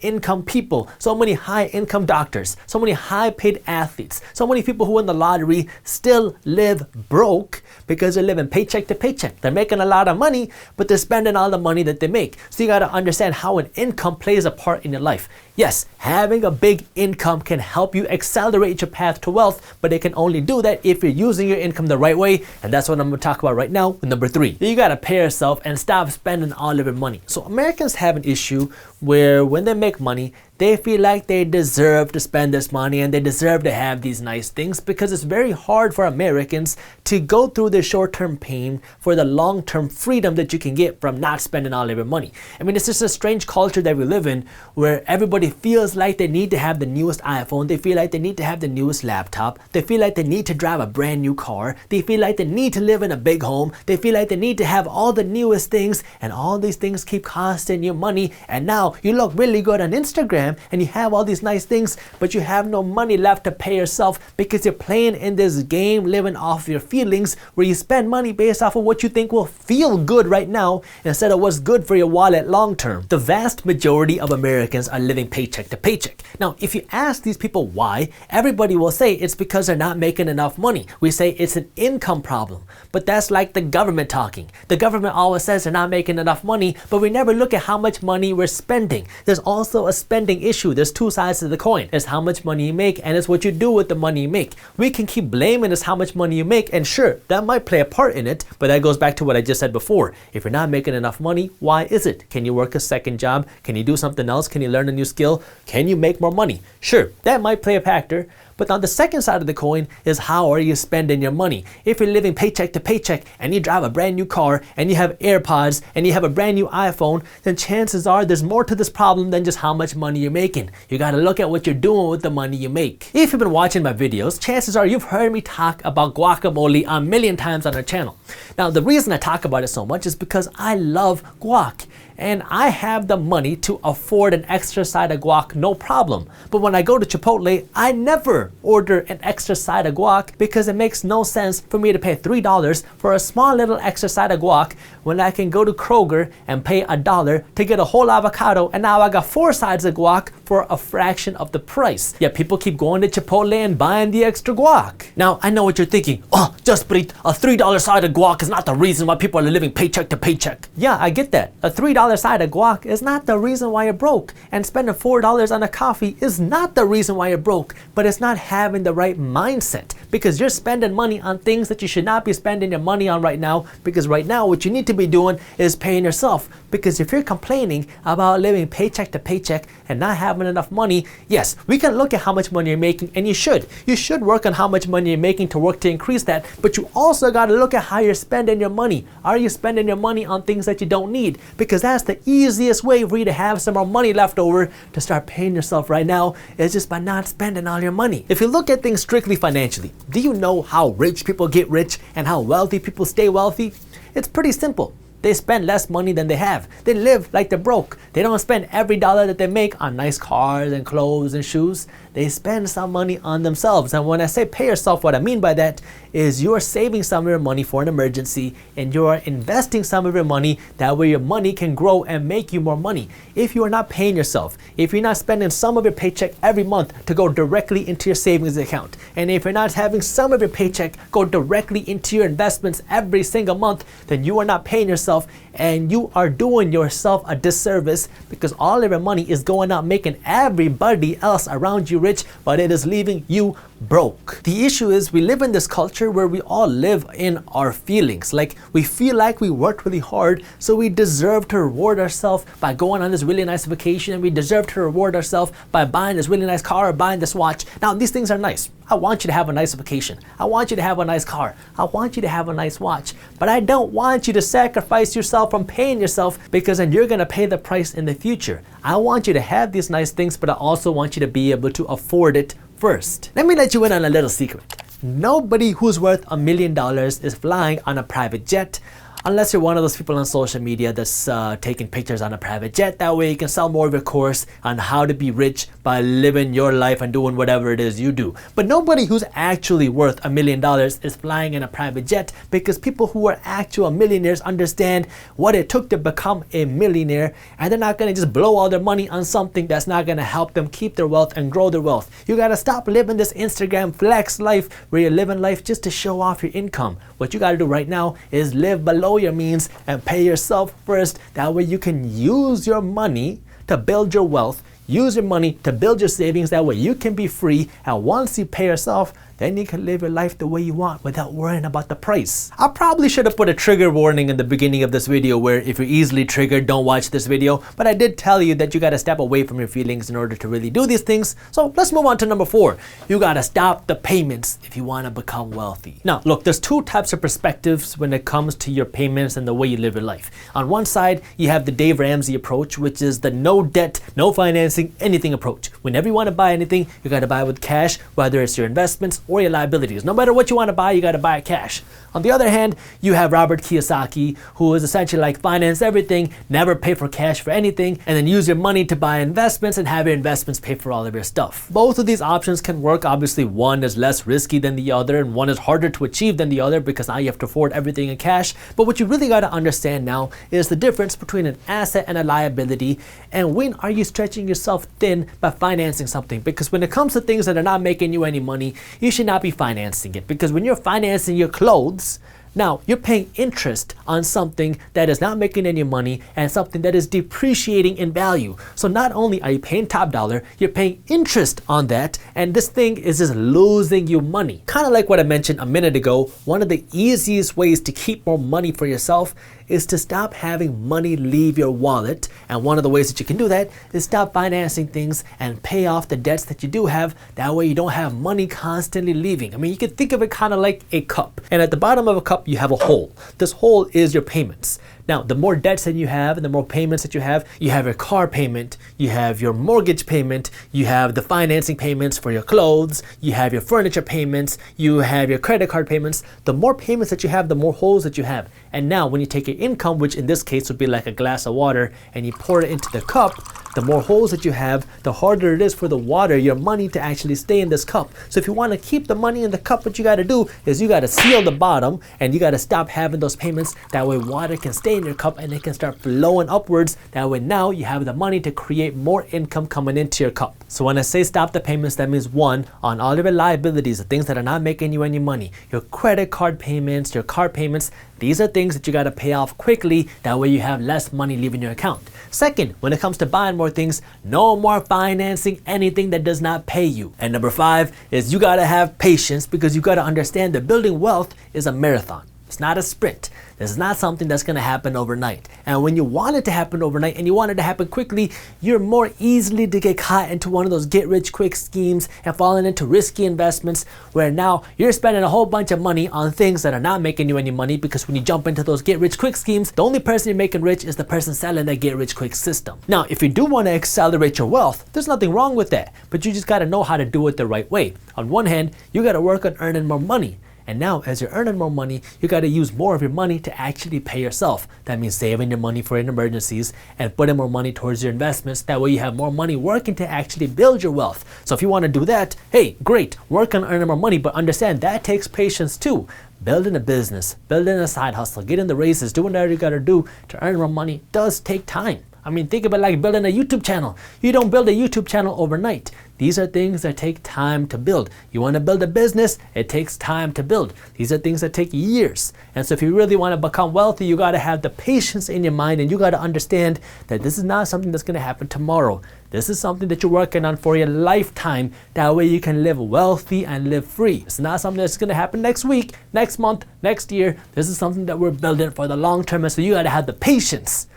income people, so many high income doctors, so many high paid athletes, so many people who win the lottery still live broke, because they're living paycheck to paycheck. They're making a lot of money, but they're spending all the money that they make. So you got to understand how an income plays a part in your life. Yes, having a big income can help you accelerate your path to wealth, but it can only do that if you're using your income the right way, and that's what I'm going to talk about right now with number 3. You got to pay yourself and stop spending all of your money. So Americans have an issue where when they make money, they feel like they deserve to spend this money and they deserve to have these nice things, because it's very hard for Americans to go through the short-term pain for the long-term freedom that you can get from not spending all of your money. I mean, it's just a strange culture that we live in where everybody feels like they need to have the newest iPhone, they feel like they need to have the newest laptop, they feel like they need to drive a brand new car, they feel like they need to live in a big home, they feel like they need to have all the newest things, and all these things keep costing you money. And now you look really good on Instagram and you have all these nice things, but you have no money left to pay yourself because you're playing in this game living off your feelings, where you spend money based off of what you think will feel good right now instead of what's good for your wallet long term. The vast majority of Americans are living paycheck to paycheck. Now, if you ask these people why, everybody will say it's because they're not making enough money. We say it's an income problem, but that's like the government talking. The government always says they're not making enough money, but we never look at how much money we're spending. There's also a spending issue. There's two sides to the coin. It's how much money you make, and it's what you do with the money you make. We can keep blaming it's how much money you make, and sure, that might play a part in it, but that goes back to what I just said before. If you're not making enough money, why is it? Can you work a second job? Can you do something else? Can you learn a new skill? Can you make more money? Sure, that might play a factor, But on the second side of the coin is how are you spending your money? If you're living paycheck to paycheck and you drive a brand new car and you have AirPods and you have a brand new iPhone, then chances are there's more to this problem than just how much money you're making. You gotta look at what you're doing with the money you make. If you've been watching my videos, chances are you've heard me talk about guacamole a million times on our channel. Now, the reason I talk about it so much is because I love guac. And I have the money to afford an extra side of guac, no problem. But when I go to Chipotle, I never order an extra side of guac because it makes no sense for me to pay $3 for a small little extra side of guac when I can go to Kroger and pay $1 to get a whole avocado, and now I got 4 sides of guac for a fraction of the price. Yet people keep going to Chipotle and buying the extra guac. Now, I know what you're thinking. Oh, just Brit, a $3 side of guac is not the reason why people are living paycheck to paycheck. Yeah, I get that. A $3 side of guac is not the reason why you're broke, and spending $4 on a coffee is not the reason why you're broke, but it's not having the right mindset, because you're spending money on things that you should not be spending your money on right now, because right now what you need to be doing is paying yourself. Because if you're complaining about living paycheck to paycheck and not having enough money, yes, we can look at how much money you're making, and you should work on how much money you're making to work to increase that, but you also got to look at how you're spending your money. Are you spending your money on things that you don't need? Because that's the easiest way for you to have some more money left over to start paying yourself right now, is just by not spending all your money. If you look at things strictly financially, do you know how rich people get rich and how wealthy people stay wealthy? It's pretty simple. They spend less money than they have. They live like they're broke. They don't spend every dollar that they make on nice cars and clothes and shoes. They spend some money on themselves. And when I say pay yourself, what I mean by that is you're saving some of your money for an emergency, and you're investing some of your money, that way your money can grow and make you more money. If you are not paying yourself, if you're not spending some of your paycheck every month to go directly into your savings account, and if you're not having some of your paycheck go directly into your investments every single month, then you are not paying yourself, and you are doing yourself a disservice, because all of your money is going out making everybody else around you rich, but it is leaving you broke. The issue is we live in this culture where we all live in our feelings. Like, we feel like we worked really hard, so we deserve to reward ourselves by going on this really nice vacation, and we deserve to reward ourselves by buying this really nice car or buying this watch. Now, these things are nice. I want you to have a nice vacation. I want you to have a nice car. I want you to have a nice watch. But I don't want you to sacrifice yourself from paying yourself, because then you're gonna pay the price in the future. I want you to have these nice things, but I also want you to be able to afford it first. Let me let you in on a little secret. Nobody who's worth $1 million is flying on a private jet, unless you're one of those people on social media that's taking pictures on a private jet. That way you can sell more of your course on how to be rich by living your life and doing whatever it is you do. But nobody who's actually worth $1 million is flying in a private jet, because people who are actual millionaires understand what it took to become a millionaire, and they're not gonna just blow all their money on something that's not gonna help them keep their wealth and grow their wealth. You gotta stop living this Instagram flex life where you're living life just to show off your income. What you gotta do right now is live below your means and pay yourself first. That way you can use your money to build your wealth, use your money to build your savings. That way you can be free, and once you pay yourself, then you can live your life the way you want without worrying about the price. I probably should have put a trigger warning in the beginning of this video, where if you're easily triggered, don't watch this video. But I did tell you that you gotta step away from your feelings in order to really do these things. So let's move on to number 4. You gotta stop the payments if you wanna become wealthy. Now, look, there's 2 types of perspectives when it comes to your payments and the way you live your life. On one side, you have the Dave Ramsey approach, which is the no debt, no financing, anything approach. Whenever you wanna buy anything, you gotta buy with cash, whether it's your investments or your liabilities. No matter what you want to buy, you got to buy it cash. On the other hand, you have Robert Kiyosaki, who is essentially like finance everything, never pay for cash for anything, and then use your money to buy investments and have your investments pay for all of your stuff. Both of these options can work. Obviously, one is less risky than the other, and one is harder to achieve than the other, because now you have to afford everything in cash. But what you really got to understand now is the difference between an asset and a liability, and when are you stretching yourself thin by financing something. Because when it comes to things that are not making you any money, you should not be financing it. Because when you're financing your clothes, Now, you're paying interest on something that is not making any money and something that is depreciating in value. So not only are you paying top dollar, you're paying interest on that, and this thing is just losing you money. Kind of like what I mentioned a minute ago, one of the easiest ways to keep more money for yourself is to stop having money leave your wallet. And one of the ways that you can do that is stop financing things and pay off the debts that you do have. That way you don't have money constantly leaving. I mean, you can think of it kind of like a cup. And at the bottom of a cup, you have a hole. This hole is your payments. Now, the more debts that you have and the more payments that you have your car payment, you have your mortgage payment, you have the financing payments for your clothes, you have your furniture payments, you have your credit card payments. The more payments that you have, the more holes that you have. And now when you take your income, which in this case would be like a glass of water, and you pour it into the cup, the more holes that you have, the harder it is for the water, your money, to actually stay in this cup. So if you want to keep the money in the cup, what you got to do is you got to seal the bottom and you got to stop having those payments. That way water can stay in your cup and it can start flowing upwards. That way now you have the money to create more income coming into your cup. So when I say stop the payments, that means one, on all of your liabilities, the things that are not making you any money, your credit card payments, your car payments, these are things that you got to pay off quickly. That way you have less money leaving your account. Second, when it comes to buying more things, no more financing anything that does not pay you. And number 5 is you got to have patience, because you got to understand that building wealth is a marathon. It's not a sprint. This is not something that's going to happen overnight. And when you want it to happen overnight and you want it to happen quickly, you're more easily to get caught into one of those get-rich-quick schemes and falling into risky investments where now you're spending a whole bunch of money on things that are not making you any money, because when you jump into those get-rich-quick schemes, the only person you're making rich is the person selling that get-rich-quick system. Now, if you do want to accelerate your wealth, there's nothing wrong with that, but you just got to know how to do it the right way. On one hand, you got to work on earning more money. And now, as you're earning more money, you got to use more of your money to actually pay yourself. That means saving your money for emergencies and putting more money towards your investments. That way you have more money working to actually build your wealth. So if you want to do that, hey, great, work on earning more money, but understand that takes patience too. Building a business, building a side hustle, getting the raises, doing whatever you got to do to earn more money does take time. I mean, think about like building a YouTube channel. You don't build a YouTube channel overnight. These are things that take time to build. You want to build a business, it takes time to build. These are things that take years. And so if you really want to become wealthy, you got to have the patience in your mind, and you got to understand that this is not something that's going to happen tomorrow. This is something that you're working on for your lifetime. That way you can live wealthy and live free. It's not something that's going to happen next week, next month, next year. This is something that we're building for the long term. And so you got to have the patience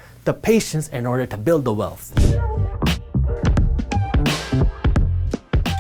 in order to build the wealth.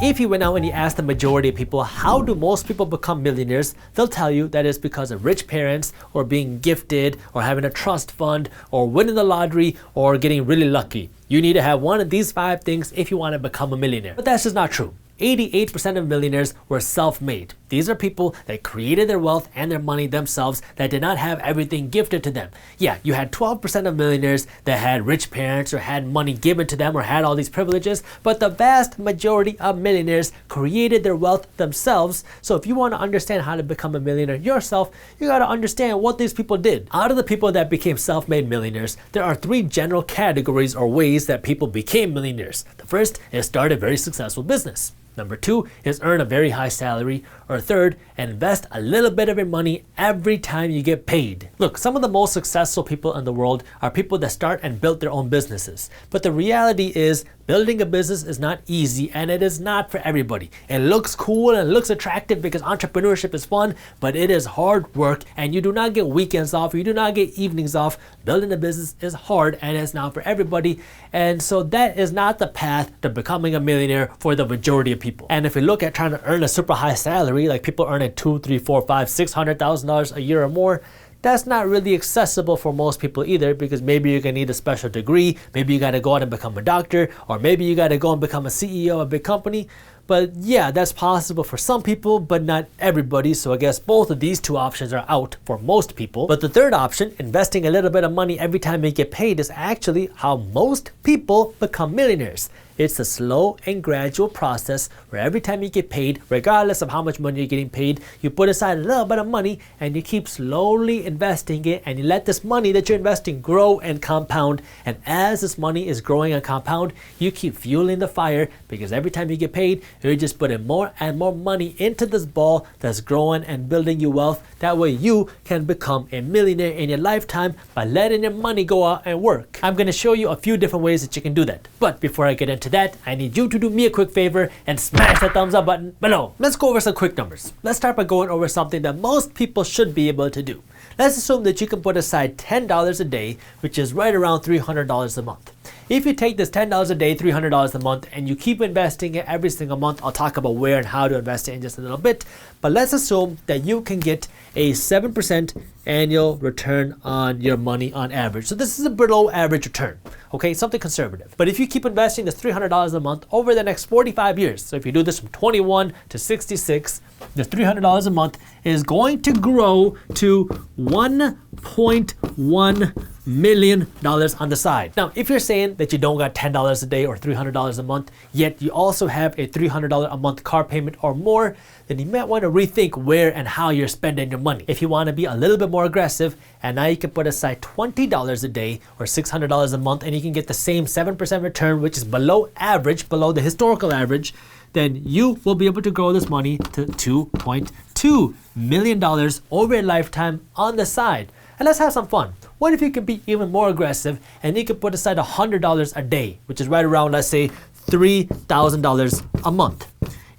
If you went out and you asked the majority of people, how do most people become millionaires? They'll tell you that it's because of rich parents, or being gifted, or having a trust fund, or winning the lottery, or getting really lucky. You need to have one of these 5 things if you want to become a millionaire. But that's just not true. 88% of millionaires were self-made. These are people that created their wealth and their money themselves, that did not have everything gifted to them. Yeah, you had 12% of millionaires that had rich parents or had money given to them or had all these privileges, but the vast majority of millionaires created their wealth themselves. So if you want to understand how to become a millionaire yourself, you got to understand what these people did. Out of the people that became self-made millionaires, there are 3 general categories or ways that people became millionaires. The first is start a very successful business. Number 2 is earn a very high salary. Or third, invest a little bit of your money every time you get paid. Look, some of the most successful people in the world are people that start and built their own businesses. But the reality is, building a business is not easy, and it is not for everybody. It looks cool and it looks attractive because entrepreneurship is fun, but it is hard work, and you do not get weekends off, you do not get evenings off. Building a business is hard, and it's not for everybody. And so that is not the path to becoming a millionaire for the majority of people. And if we look at trying to earn a super high salary, like people earning $200,000, $300,000, $400,000, $600,000 a year or more, that's not really accessible for most people either, because maybe you're gonna need a special degree, maybe you gotta go out and become a doctor, or maybe you gotta go and become a CEO of a big company. But yeah, that's possible for some people, but not everybody. So I guess both of these 2 options are out for most people. But the third option, investing a little bit of money every time you get paid, is actually how most people become millionaires. It's a slow and gradual process where every time you get paid, regardless of how much money you're getting paid, you put aside a little bit of money and you keep slowly investing it, and you let this money that you're investing grow and compound. And as this money is growing and compound, you keep fueling the fire, because every time you get paid, you're just putting more and more money into this ball that's growing and building you wealth. That way you can become a millionaire in your lifetime by letting your money go out and work. I'm going to show you a few different ways that you can do that. But before I get into that, I need you to do me a quick favor and smash that thumbs up button below. Let's go over some quick numbers. Let's start by going over something that most people should be able to do. Let's assume that you can put aside $10 a day, which is right around $300 a month. If you take this $10 a day, $300 a month, and you keep investing it every single month, I'll talk about where and how to invest it in just a little bit. But let's assume that you can get a 7% annual return on your money on average. So this is a below average return, okay? Something conservative. But if you keep investing this $300 a month over the next 45 years, so if you do this from 21 to 66, the $300 a month is going to grow to $1.1 million on the side. Now, if you're saying that you don't got $10 a day or $300 a month, yet you also have a $300 a month car payment or more, then you might want to rethink where and how you're spending your money. If you want to be a little bit more aggressive, and now you can put aside $20 a day or $600 a month, and you can get the same 7% return, which is below average, below the historical average, then you will be able to grow this money to $2.2 million over a lifetime on the side. And let's have some fun. What if you could be even more aggressive and you could put aside $100 a day, which is right around, let's say, $3,000 a month.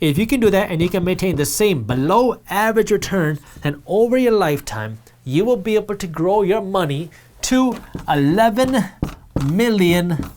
If you can do that and you can maintain the same below average return, then over your lifetime, you will be able to grow your money to $11 million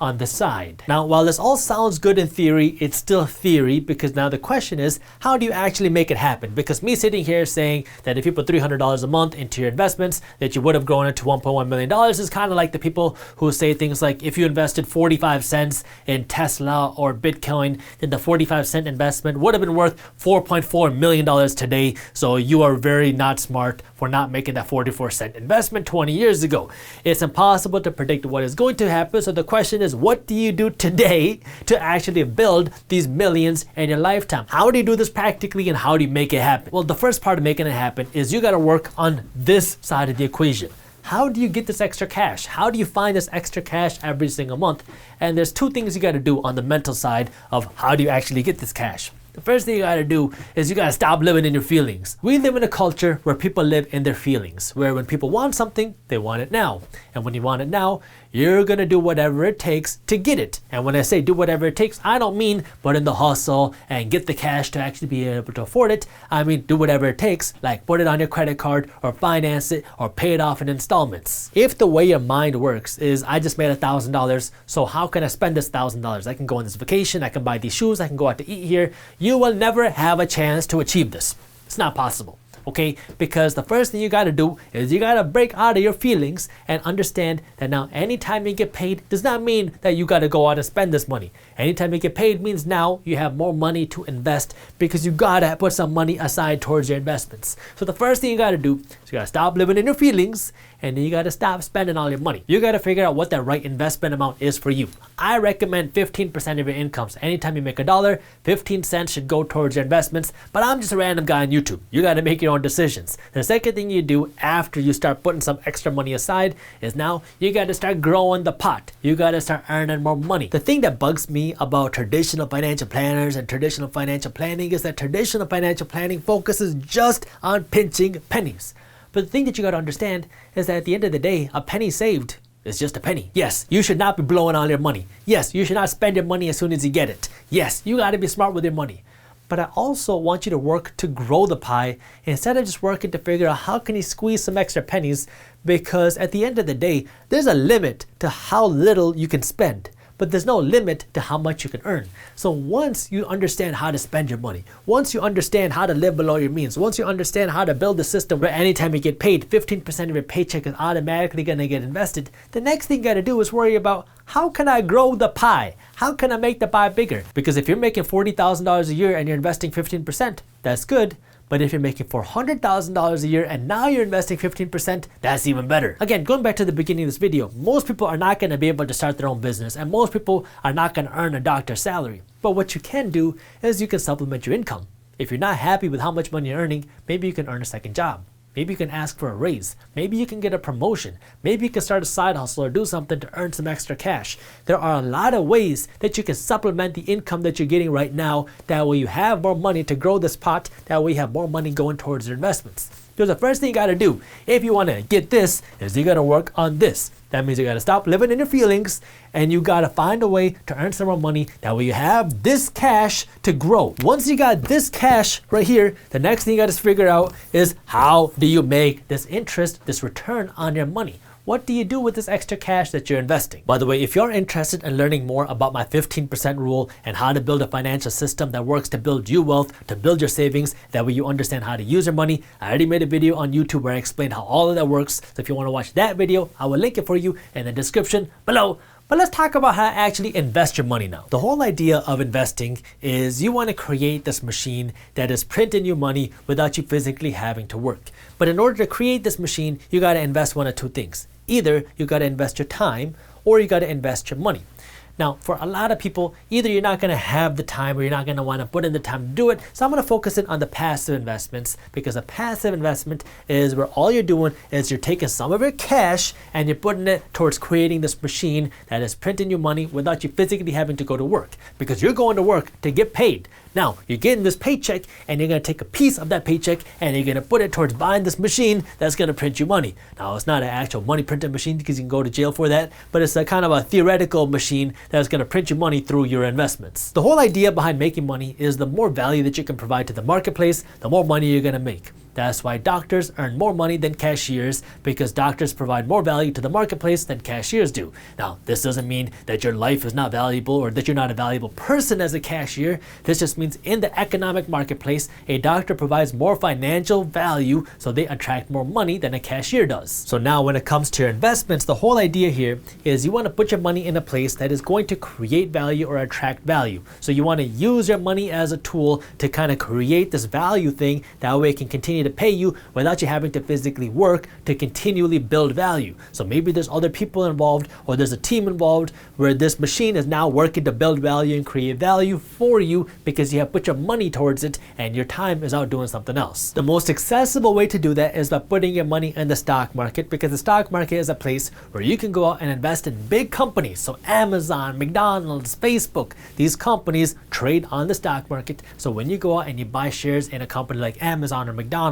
on the side. Now, while this all sounds good in theory, it's still theory, because now the question is, how do you actually make it happen? Because me sitting here saying that if you put $300 a month into your investments, that you would have grown it to $1.1 million is kind of like the people who say things like, if you invested 45 cents in Tesla or Bitcoin, then the 45-cent investment would have been worth $4.4 million today. So you are very not smart for not making that 44-cent investment 20 years ago. It's impossible to predict what is going to happen. So the question is, what do you do today to actually build these millions in your lifetime? How do you do this practically, and how do you make it happen? Well, the first part of making it happen is you got to work on this side of the equation. How do you get this extra cash? How do you find this extra cash every single month? And there's two things you got to do on the mental side of how do you actually get this cash. The first thing you gotta do is you gotta stop living in your feelings. We live in a culture where people live in their feelings, where when people want something, they want it now. And when you want it now, you're gonna do whatever it takes to get it. And when I say do whatever it takes, I don't mean put in the hustle and get the cash to actually be able to afford it. I mean do whatever it takes, like put it on your credit card or finance it or pay it off in installments. If the way your mind works is, I just made $1,000, so how can I spend this $1,000? I can go on this vacation, I can buy these shoes, I can go out to eat here. You will never have a chance to achieve this. It's not possible. Okay, because the first thing you got to do is you got to break out of your feelings and understand that now anytime you get paid does not mean that you got to go out and spend this money. Anytime you get paid means now you have more money to invest, because you got to put some money aside towards your investments. So the first thing you got to do is you got to stop living in your feelings, and then you got to stop spending all your money. You got to figure out what the right investment amount is for you. I recommend 15% of your income. So anytime you make $1, 15 cents should go towards your investments, but I'm just a random guy on YouTube. You got to make your own decisions. The second thing you do after you start putting some extra money aside is now you got to start growing the pot. You got to start earning more money. The thing that bugs me about traditional financial planners and traditional financial planning is that traditional financial planning focuses just on pinching pennies. But the thing that you got to understand is that at the end of the day, a penny saved is just a penny. Yes, you should not be blowing all your money. Yes, you should not spend your money as soon as you get it. Yes, you got to be smart with your money. But I also want you to work to grow the pie instead of just working to figure out how can you squeeze some extra pennies, because at the end of the day, there's a limit to how little you can spend. But there's no limit to how much you can earn. So once you understand how to spend your money, once you understand how to live below your means, once you understand how to build a system where anytime you get paid, 15% of your paycheck is automatically gonna get invested, the next thing you gotta do is worry about, how can I grow the pie? How can I make the pie bigger? Because if you're making $40,000 a year and you're investing 15%, that's good. But if you're making $400,000 a year and now you're investing 15%, that's even better. Again, going back to the beginning of this video, most people are not going to be able to start their own business, and most people are not going to earn a doctor's salary. But what you can do is you can supplement your income. If you're not happy with how much money you're earning, maybe you can earn a second job. Maybe you can ask for a raise. Maybe you can get a promotion. Maybe you can start a side hustle or do something to earn some extra cash. There are a lot of ways that you can supplement the income that you're getting right now. That way you have more money to grow this pot. That way you have more money going towards your investments. So the first thing you gotta do if you wanna get this is you gotta work on this. That means you gotta stop living in your feelings and you gotta find a way to earn some more money. That way you have this cash to grow. Once you got this cash right here, the next thing you gotta figure out is how do you make this interest, this return on your money? What do you do with this extra cash that you're investing? By the way, if you're interested in learning more about my 15% rule and how to build a financial system that works to build you wealth, to build your savings, that way you understand how to use your money, I already made a video on YouTube where I explained how all of that works. So if you want to watch that video, I will link it for you in the description below. But let's talk about how to actually invest your money now. The whole idea of investing is you want to create this machine that is printing you money without you physically having to work. But in order to create this machine, you got to invest one of two things. Either you got to invest your time or you got to invest your money. Now, for a lot of people, either you're not going to have the time or you're not going to want to put in the time to do it. So I'm going to focus in on the passive investments, because a passive investment is where all you're doing is you're taking some of your cash and you're putting it towards creating this machine that is printing you money without you physically having to go to work, because you're going to work to get paid. Now, you're getting this paycheck and you're going to take a piece of that paycheck and you're going to put it towards buying this machine that's going to print you money. Now, it's not an actual money printing machine because you can go to jail for that, but it's a kind of a theoretical machine that's going to print you money through your investments. The whole idea behind making money is the more value that you can provide to the marketplace, the more money you're going to make. That's why doctors earn more money than cashiers, because doctors provide more value to the marketplace than cashiers do. Now, this doesn't mean that your life is not valuable or that you're not a valuable person as a cashier. This just means in the economic marketplace, a doctor provides more financial value, so they attract more money than a cashier does. So now when it comes to your investments, the whole idea here is you want to put your money in a place that is going to create value or attract value. So you want to use your money as a tool to kind of create this value thing. That way it can continue to pay you without you having to physically work to continually build value. So maybe there's other people involved or there's a team involved where this machine is now working to build value and create value for you because you have put your money towards it and your time is out doing something else. The most accessible way to do that is by putting your money in the stock market, because the stock market is a place where you can go out and invest in big companies. So Amazon, McDonald's, Facebook, these companies trade on the stock market. So when you go out and you buy shares in a company like Amazon or McDonald's,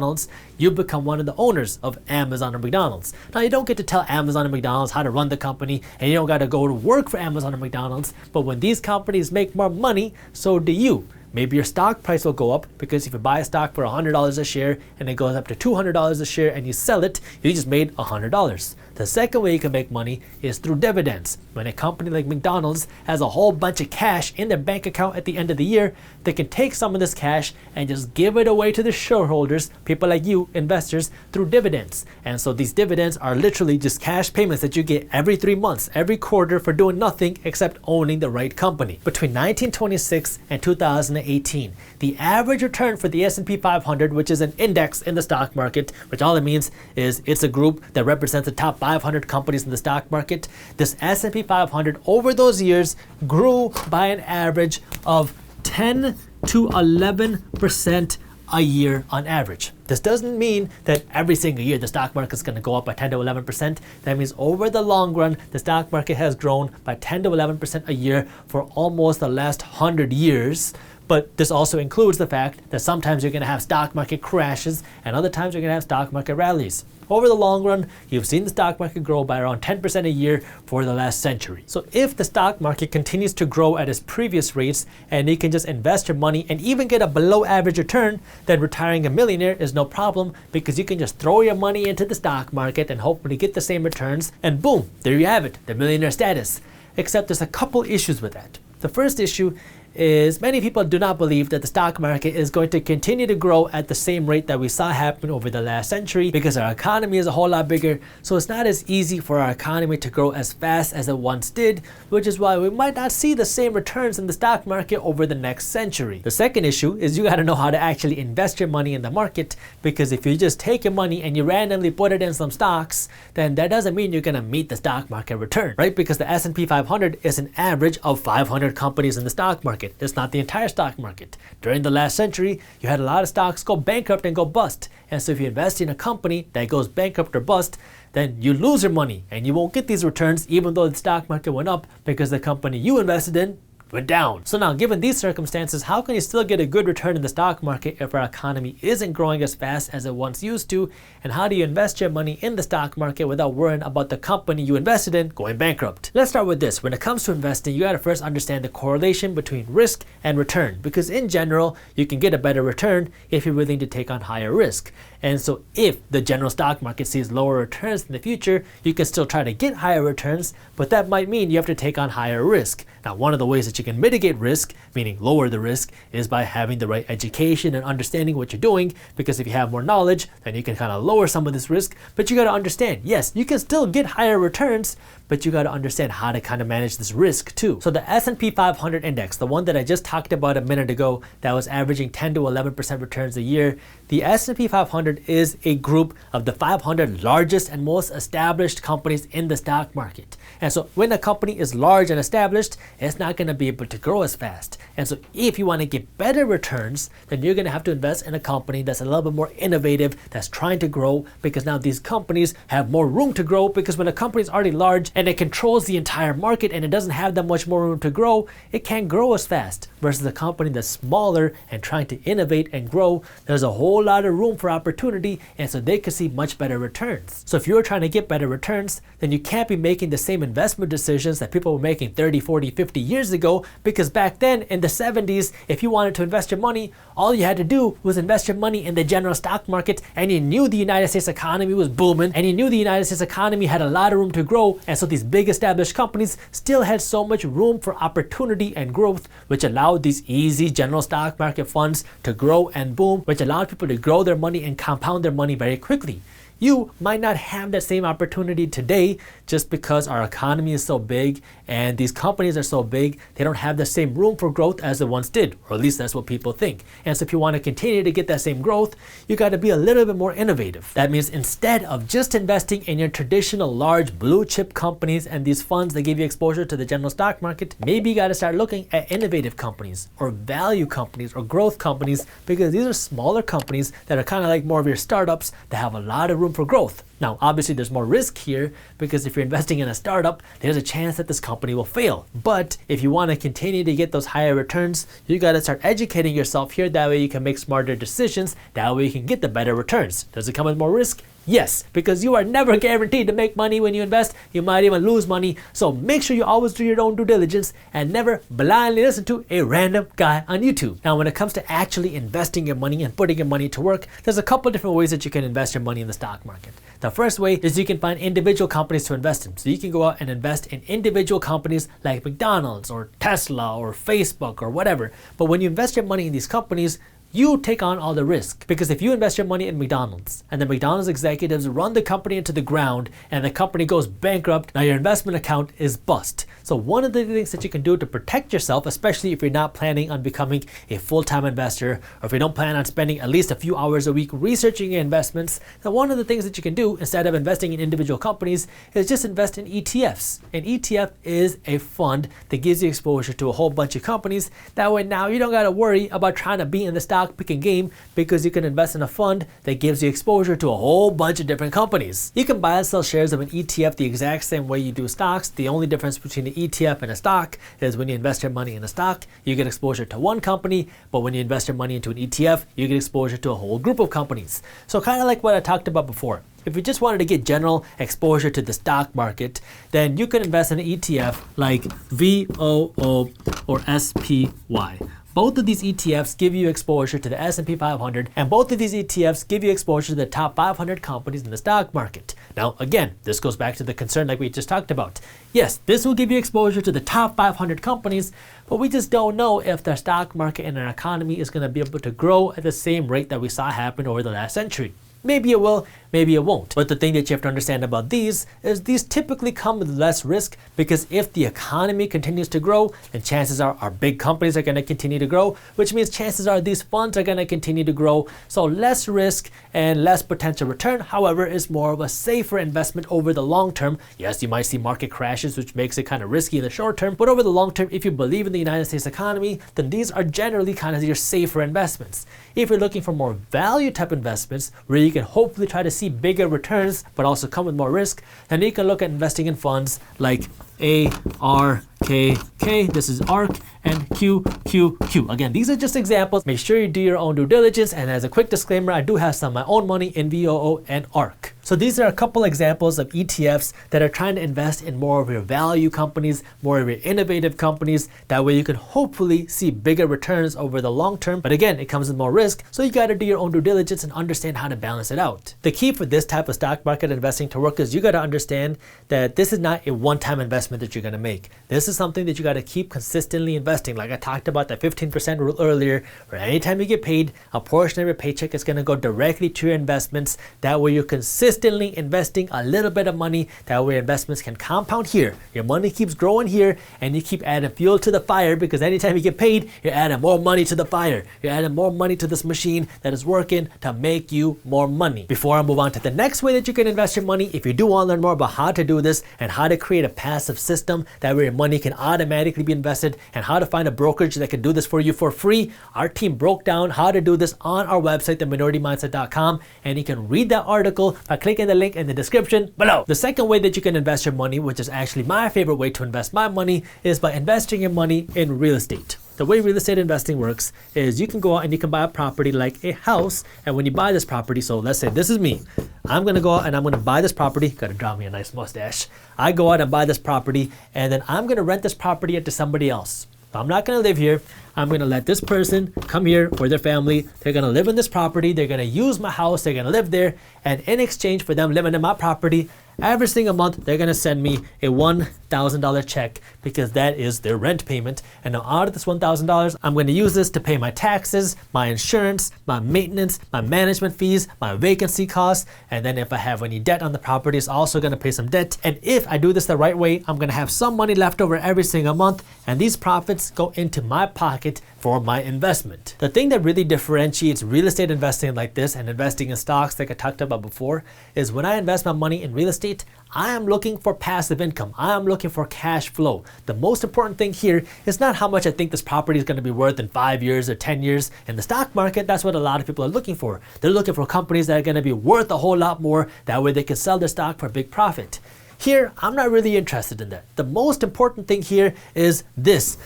you become one of the owners of Amazon or McDonald's. Now, you don't get to tell Amazon or McDonald's how to run the company, and you don't got to go to work for Amazon or McDonald's, but when these companies make more money, so do you. Maybe your stock price will go up, because if you buy a stock for $100 a share and it goes up to $200 a share and you sell it, you just made $100. The second way you can make money is through dividends. When a company like McDonald's has a whole bunch of cash in their bank account at the end of the year, they can take some of this cash and just give it away to the shareholders, people like you, investors, through dividends. And so these dividends are literally just cash payments that you get every 3 months, every quarter, for doing nothing except owning the right company. Between 1926 and 2018, the average return for the S&P 500, which is an index in the stock market, which all it means is it's a group that represents the top 500 companies in the stock market. This S&P 500 over those years grew by an average of 10 to 11% a year on average. This doesn't mean that every single year the stock market is going to go up by 10 to 11%. That means over the long run, the stock market has grown by 10 to 11% a year for almost the last 100 years. But this also includes the fact that sometimes you're going to have stock market crashes and other times you're going to have stock market rallies. Over the long run, you've seen the stock market grow by around 10% a year for the last century. So if the stock market continues to grow at its previous rates and you can just invest your money and even get a below average return, then retiring a millionaire is no problem, because you can just throw your money into the stock market and hopefully get the same returns, and boom, there you have it, the millionaire status. Except there's a couple issues with that. The first issue is many people do not believe that the stock market is going to continue to grow at the same rate that we saw happen over the last century because our economy is a whole lot bigger. So it's not as easy for our economy to grow as fast as it once did, which is why we might not see the same returns in the stock market over the next century. The second issue is you got to know how to actually invest your money in the market, because if you just take your money and you randomly put it in some stocks, then that doesn't mean you're going to meet the stock market return, right? Because the S&P 500 is an average of 500 companies in the stock market. It's not the entire stock market. During the last century, you had a lot of stocks go bankrupt and go bust. And so if you invest in a company that goes bankrupt or bust, then you lose your money and you won't get these returns even though the stock market went up because the company you invested in went down. So now, given these circumstances, how can you still get a good return in the stock market if our economy isn't growing as fast as it once used to? And how do you invest your money in the stock market without worrying about the company you invested in going bankrupt? Let's start with this. When it comes to investing, you got to first understand the correlation between risk and return, because in general, you can get a better return if you're willing to take on higher risk. And so if the general stock market sees lower returns in the future, you can still try to get higher returns, but that might mean you have to take on higher risk. Now, one of the ways that you can mitigate risk, meaning lower the risk, is by having the right education and understanding what you're doing, because if you have more knowledge, then you can kind of lower some of this risk. But you got to understand, yes, you can still get higher returns, but you got to understand how to kind of manage this risk too. So the S&P 500 index, the one that I just talked about a minute ago, that was averaging 10 to 11% returns a year, the S&P 500 is a group of the 500 largest and most established companies in the stock market. And so when a company is large and established, it's not going to be able to grow as fast. And so if you want to get better returns, then you're going to have to invest in a company that's a little bit more innovative, that's trying to grow, because now these companies have more room to grow, because when a company is already large and it controls the entire market and it doesn't have that much more room to grow, it can't grow as fast. Versus a company that's smaller and trying to innovate and grow, there's a whole lot of room for opportunity, and so they could see much better returns. So if you're trying to get better returns, then you can't be making the same investment decisions that people were making 30, 40, 50 years ago, because back then in the 70s, if you wanted to invest your money, all you had to do was invest your money in the general stock market, and you knew the United States economy was booming, and you knew the United States economy had a lot of room to grow, and so these big established companies still had so much room for opportunity and growth, which allowed these easy general stock market funds to grow and boom, which allowed people to grow their money and compound their money very quickly. You might not have that same opportunity today just because our economy is so big and these companies are so big, they don't have the same room for growth as they once did, or at least that's what people think. And so if you want to continue to get that same growth, you got to be a little bit more innovative. That means instead of just investing in your traditional large blue chip companies and these funds that give you exposure to the general stock market, maybe you got to start looking at innovative companies or value companies or growth companies, because these are smaller companies that are kind of like more of your startups that have a lot of room for growth. Now, obviously there's more risk here, because if you're investing in a startup, there's a chance that this company will fail. But if you want to continue to get those higher returns, you got to start educating yourself here. That way you can make smarter decisions. That way you can get the better returns. Does it come with more risk? Yes, because you are never guaranteed to make money when you invest. You might even lose money. So make sure you always do your own due diligence and never blindly listen to a random guy on YouTube. Now, when it comes to actually investing your money and putting your money to work, there's a couple different ways that you can invest your money in the stock market. The first way is you can find individual companies to invest in. So you can go out and invest in individual companies like McDonald's or Tesla or Facebook or whatever. But when you invest your money in these companies, you take on all the risk, because if you invest your money in McDonald's and the McDonald's executives run the company into the ground and the company goes bankrupt, now your investment account is bust. So one of the things that you can do to protect yourself, especially if you're not planning on becoming a full-time investor, or if you don't plan on spending at least a few hours a week researching your investments, then one of the things that you can do instead of investing in individual companies is just invest in ETFs. An ETF is a fund that gives you exposure to a whole bunch of companies. That way now you don't got to worry about trying to be in the stock picking game, because you can invest in a fund that gives you exposure to a whole bunch of different companies. You can buy and sell shares of an ETF the exact same way you do stocks. The only difference between an ETF and a stock is when you invest your money in a stock, you get exposure to one company, but when you invest your money into an ETF, you get exposure to a whole group of companies. So kind of like what I talked about before. If you just wanted to get general exposure to the stock market, then you could invest in an ETF like VOO or SPY, Both of these ETFs give you exposure to the S&P 500, and both of these ETFs give you exposure to the top 500 companies in the stock market. Now, again, this goes back to the concern like we just talked about. Yes, this will give you exposure to the top 500 companies, but we just don't know if the stock market and our economy is going to be able to grow at the same rate that we saw happen over the last century. Maybe it will, maybe it won't. But the thing that you have to understand about these is these typically come with less risk, because if the economy continues to grow, then chances are our big companies are going to continue to grow, which means chances are these funds are going to continue to grow. So less risk and less potential return, however, is more of a safer investment over the long term. Yes, you might see market crashes, which makes it kind of risky in the short term, but over the long term, if you believe in the United States economy, then these are generally kind of your safer investments. If you're looking for more value type investments, where you can hopefully try to see bigger returns but also come with more risk, then you can look at investing in funds like ARKK, this is ARK, and QQQ. Again, these are just examples. Make sure you do your own due diligence, and as a quick disclaimer, I do have some of my own money in VOO and ARK. So these are a couple examples of ETFs that are trying to invest in more of your value companies, more of your innovative companies. That way you can hopefully see bigger returns over the long term. But again, it comes with more risk, so you got to do your own due diligence and understand how to balance it out. The key for this type of stock market investing to work is you got to understand that this is not a one-time investment that you're going to make. This is something that you got to keep consistently investing. Like I talked about that 15% rule earlier, where anytime you get paid, a portion of your paycheck is going to go directly to your investments. That way you're consistently investing a little bit of money. That way investments can compound here. Your money keeps growing here, and you keep adding fuel to the fire, because anytime you get paid, you're adding more money to the fire. You're adding more money to this machine that is working to make you more money. Before I move on to the next way that you can invest your money, if you do want to learn more about how to do this and how to create a passive system that where your money can automatically be invested, and how to find a brokerage that can do this for you for free, our team broke down how to do this on our website, theminoritymindset.com, and you can read that article by clicking the link in the description below. The second way that you can invest your money, which is actually my favorite way to invest my money, is by investing your money in real estate. The way real estate investing works is you can go out and you can buy a property like a house, and when you buy this property, so let's say this is me, I'm going to go out and I'm going to buy this property. Got to draw me a nice mustache. I go out and buy this property, and then I'm going to rent this property out to somebody else. I'm not going to live here. I'm going to let this person come here or their family. They're going to live in this property. They're going to use my house. They're going to live there. And in exchange for them living in my property, every single month, they're going to send me a $1,000 check, because that is their rent payment. And now out of this $1,000, I'm going to use this to pay my taxes, my insurance, my maintenance, my management fees, my vacancy costs. And then if I have any debt on the property, it's also going to pay some debt. And if I do this the right way, I'm going to have some money left over every single month. And these profits go into my pocket for my investment. The thing that really differentiates real estate investing like this and investing in stocks like I talked about before is when I invest my money in real estate, I am looking for passive income. I am looking for cash flow. The most important thing here is not how much I think this property is going to be worth in 5 years or 10 years. In the stock market, that's what a lot of people are looking for. They're looking for companies that are going to be worth a whole lot more. That way they can sell their stock for a big profit. Here, I'm not really interested in that. The most important thing here is this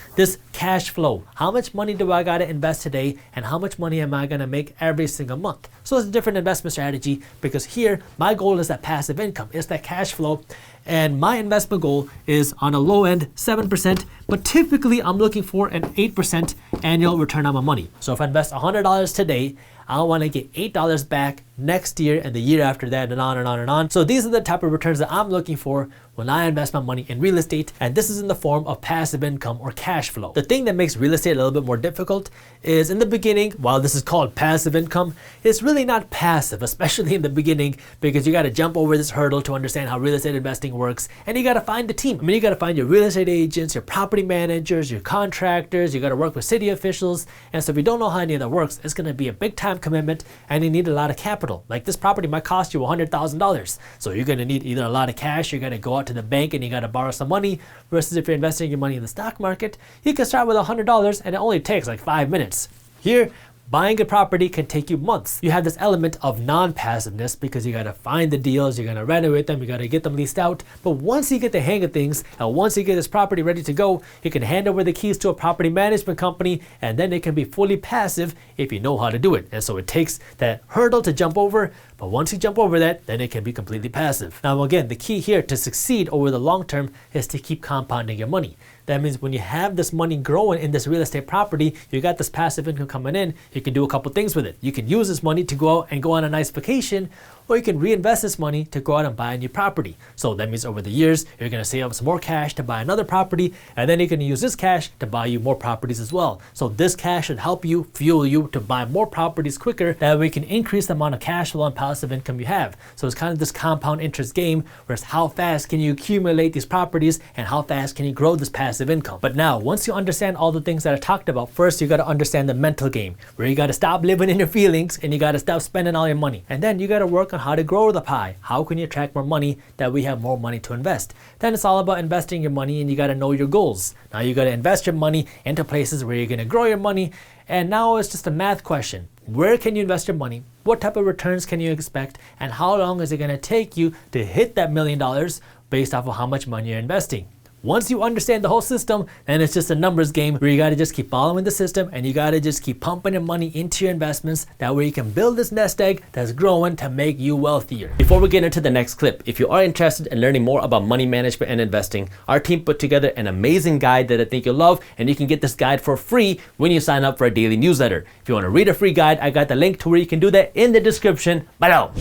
cash flow. How much money do I gotta invest today, and how much money am I gonna make every single month? So it's a different investment strategy, because here, my goal is that passive income, it's that cash flow, and my investment goal is on a low end 7%, but typically I'm looking for an 8% annual return on my money. So if I invest $100 today, I want to get $8 back next year and the year after that, and on and on and on. So these are the type of returns that I'm looking for when I invest my money in real estate, and this is in the form of passive income or cash flow. The thing that makes real estate a little bit more difficult is in the beginning, while this is called passive income, it's really not passive, especially in the beginning, because you got to jump over this hurdle to understand how real estate investing works, and you got to find the team. I mean, you got to find your real estate agents, your property managers, your contractors, you got to work with city officials, and so if you don't know how any of that works, it's going to be a big time commitment, and you need a lot of capital. Like this property might cost you $100,000, so you're going to need either a lot of cash, you're going to go out to the bank and you got to borrow some money, versus if you're investing your money in the stock market, you can start with $100 and it only takes like 5 minutes. Here, buying a property can take you months. You have this element of non-passiveness because you got to find the deals, you're going to renovate them, you got to get them leased out. But once you get the hang of things, and once you get this property ready to go, you can hand over the keys to a property management company, and then it can be fully passive if you know how to do it. And so it takes that hurdle to jump over, but once you jump over that, then it can be completely passive. Now again, the key here to succeed over the long term is to keep compounding your money. That means when you have this money growing in this real estate property, you got this passive income coming in, you can do a couple things with it. You can use this money to go out and go on a nice vacation, or you can reinvest this money to go out and buy a new property. So that means over the years, you're going to save up some more cash to buy another property, and then you're going to use this cash to buy you more properties as well. So this cash should help you, fuel you to buy more properties quicker. That way you can increase the amount of cash flow and passive income you have. So it's kind of this compound interest game, where it's how fast can you accumulate these properties and how fast can you grow this passive income. But now, once you understand all the things that I talked about, first you got to understand the mental game, where you got to stop living in your feelings and you got to stop spending all your money. And then you got to work on how to grow the pie. How can you attract more money that we have more money to invest? Then it's all about investing your money, and you got to know your goals. Now you got to invest your money into places where you're going to grow your money. And now it's just a math question. Where can you invest your money? What type of returns can you expect? And how long is it going to take you to hit that $1 million based off of how much money you're investing? Once you understand the whole system, then it's just a numbers game where you got to just keep following the system, and you got to just keep pumping your money into your investments. That way you can build this nest egg that's growing to make you wealthier. Before we get into the next clip, if you are interested in learning more about money management and investing, our team put together an amazing guide that I think you'll love, and you can get this guide for free when you sign up for a daily newsletter. If you want to read a free guide, I got the link to where you can do that in the description below.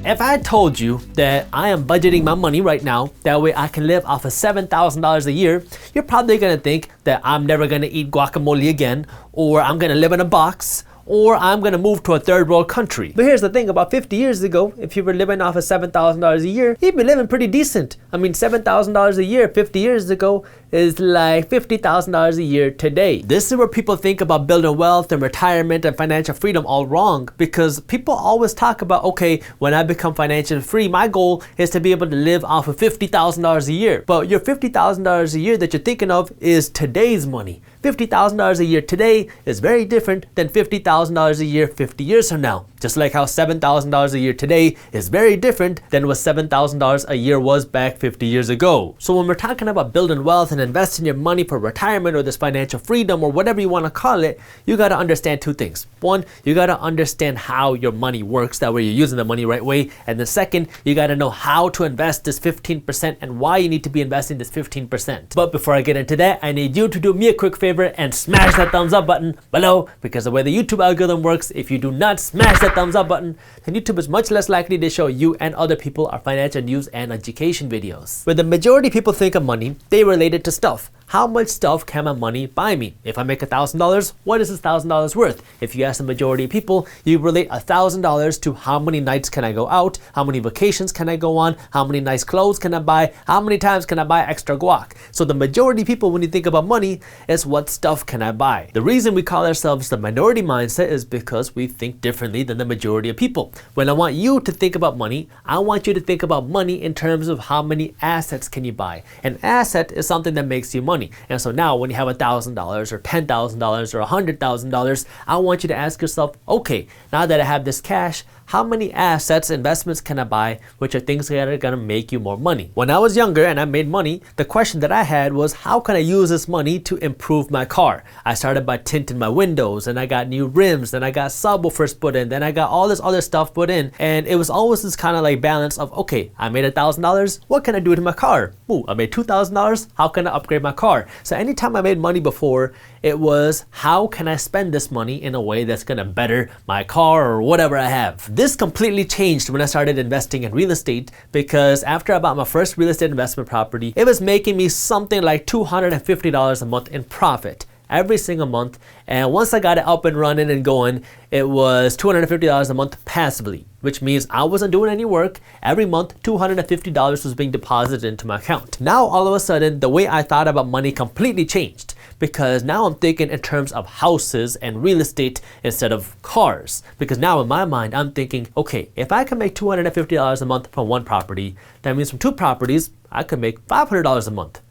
If I told you that I am budgeting my money right now, that way I can live off of $7,000 a year, you're probably gonna think that I'm never gonna eat guacamole again, or I'm gonna live in a box, or I'm gonna move to a third world country. But here's the thing, about 50 years ago, if you were living off of $7,000 a year, you'd be living pretty decent. I mean, $7,000 a year 50 years ago is like $50,000 a year today. This is where people think about building wealth and retirement and financial freedom all wrong, because people always talk about, okay, when I become financially free, my goal is to be able to live off of $50,000 a year. But your $50,000 a year that you're thinking of is today's money. $50,000 a year today is very different than $50,000 a year 50 years from now. Just like how $7,000 a year today is very different than what $7,000 a year was back 50 years ago. So when we're talking about building wealth and investing your money for retirement or this financial freedom or whatever you want to call it, you got to understand two things. One, you got to understand how your money works, that way you're using the money right way. And then second, you got to know how to invest this 15% and why you need to be investing this 15%. But before I get into that, I need you to do me a quick favor and smash that thumbs up button below, because the way the YouTube algorithm works, if you do not smash that thumbs up button, then YouTube is much less likely to show you and other people our financial news and education videos. When the majority of people think of money, they relate it to stuff. How much stuff can my money buy me? If I make $1,000, what is this $1,000 worth? If you ask the majority of people, you relate $1,000 to how many nights can I go out, how many vacations can I go on, how many nice clothes can I buy, how many times can I buy extra guac. So the majority of people, when you think about money, is what stuff can I buy? The reason we call ourselves the minority mindset is because we think differently than the majority of people. When I want you to think about money, I want you to think about money in terms of how many assets can you buy. An asset is something that makes you money. And so now when you have $1,000 or $10,000 or $100,000, I want you to ask yourself, okay, now that I have this cash, how many assets, investments can I buy, which are things that are gonna make you more money? When I was younger and I made money, the question that I had was, how can I use this money to improve my car? I started by tinting my windows, and I got new rims, then I got subwoofers put in, then I got all this other stuff put in, and it was always this kind of like balance of, okay, I made $1,000, what can I do to my car? Ooh, I made $2,000, how can I upgrade my car? So anytime I made money before, it was, how can I spend this money in a way that's gonna better my car or whatever I have? This completely changed when I started investing in real estate, because after I bought my first real estate investment property, it was making me something like $250 a month in profit every single month. And once I got it up and running and going, it was $250 a month passively, which means I wasn't doing any work. Every month, $250 was being deposited into my account. Now, all of a sudden, the way I thought about money completely changed, because now I'm thinking in terms of houses and real estate instead of cars. Because now in my mind, I'm thinking, okay, if I can make $250 a month from one property, that means from two properties, I could make $500 a month.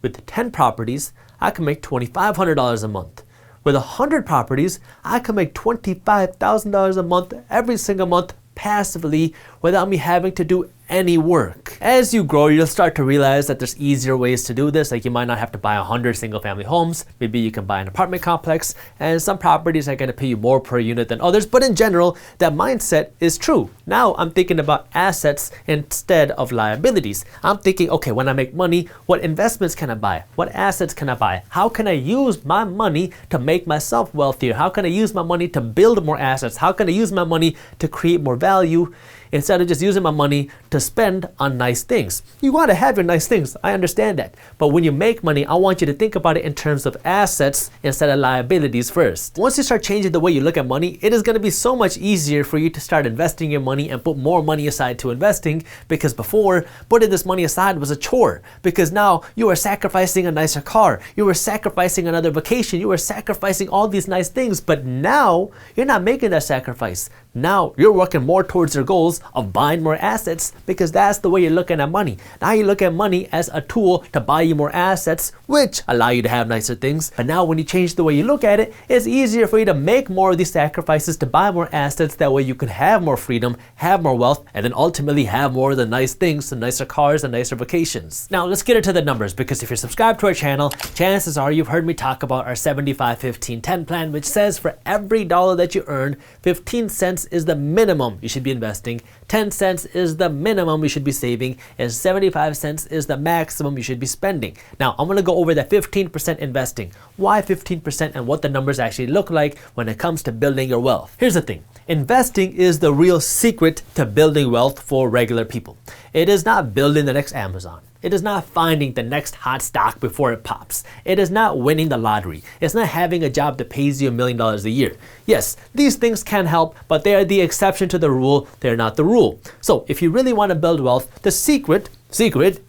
With 10 properties, I can make $2,500 a month. With 100 properties, I can make $25,000 a month every single month passively without me having to do any work. As you grow, you'll start to realize that there's easier ways to do this. Like you might not have to buy 100 single family homes. Maybe you can buy an apartment complex, and some properties are going to pay you more per unit than others. But in general, that mindset is true. Now I'm thinking about assets instead of liabilities. I'm thinking, okay, when I make money, what investments can I buy? What assets can I buy? How can I use my money to make myself wealthier? How can I use my money to build more assets? How can I use my money to create more value instead of just using my money to spend on nice things? You want to have your nice things, I understand that. But when you make money, I want you to think about it in terms of assets instead of liabilities first. Once you start changing the way you look at money, it is going to be so much easier for you to start investing your money and put more money aside to investing, because before, putting this money aside was a chore, because now you are sacrificing a nicer car, you were sacrificing another vacation, you were sacrificing all these nice things, but now you're not making that sacrifice. Now you're working more towards your goals of buying more assets, because that's the way you're looking at money. Now you look at money as a tool to buy you more assets, which allow you to have nicer things. But now when you change the way you look at it, it's easier for you to make more of these sacrifices to buy more assets. That way you can have more freedom, have more wealth, and then ultimately have more of the nice things, the nicer cars, and nicer vacations. Now let's get into the numbers, because if you're subscribed to our channel, chances are you've heard me talk about our 75-15-10 plan, which says for every dollar that you earn, 15 cents is the minimum you should be investing, 10 cents is the minimum you should be saving, and 75 cents is the maximum you should be spending. Now I'm going to go over that 15% investing, why 15%, and what the numbers actually look like when it comes to building your wealth. Here's the thing. Investing is the real secret to building wealth for regular people. It is not building the next Amazon. It is not finding the next hot stock before it pops. It is not winning the lottery. It's not having a job that pays you $1 million a year. Yes, these things can help, but they are the exception to the rule. They're not the rule. So if you really want to build wealth, the secret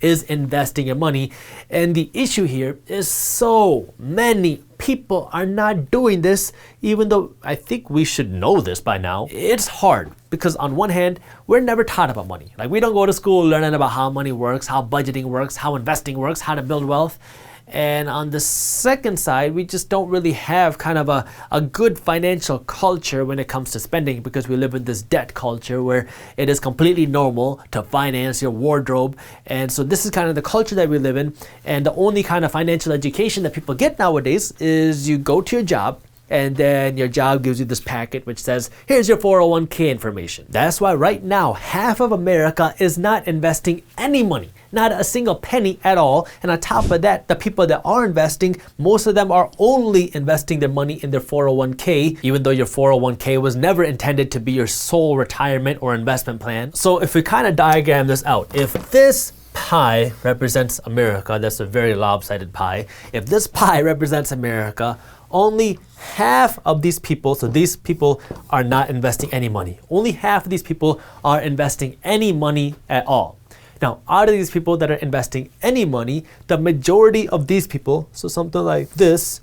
is investing your money. And the issue here is so many people are not doing this, even though I think we should know this by now. It's hard because on one hand, we're never taught about money. Like we don't go to school learning about how money works, how budgeting works, how investing works, how to build wealth. And on the second side, we just don't really have kind of a good financial culture when it comes to spending, because we live in this debt culture where it is completely normal to finance your wardrobe. And so this is kind of the culture that we live in. And the only kind of financial education that people get nowadays is you go to your job, and then your job gives you this packet which says, here's your 401k information. That's why right now, half of America is not investing any money, not a single penny at all. And on top of that, the people that are investing, most of them are only investing their money in their 401k, even though your 401k was never intended to be your sole retirement or investment plan. So if we kind of diagram this out, if this pie represents America, that's a very lopsided pie. If this pie represents America, only half of these people, so these people are not investing any money. Only half of these people are investing any money at all. Now, out of these people that are investing any money, the majority of these people, so something like this,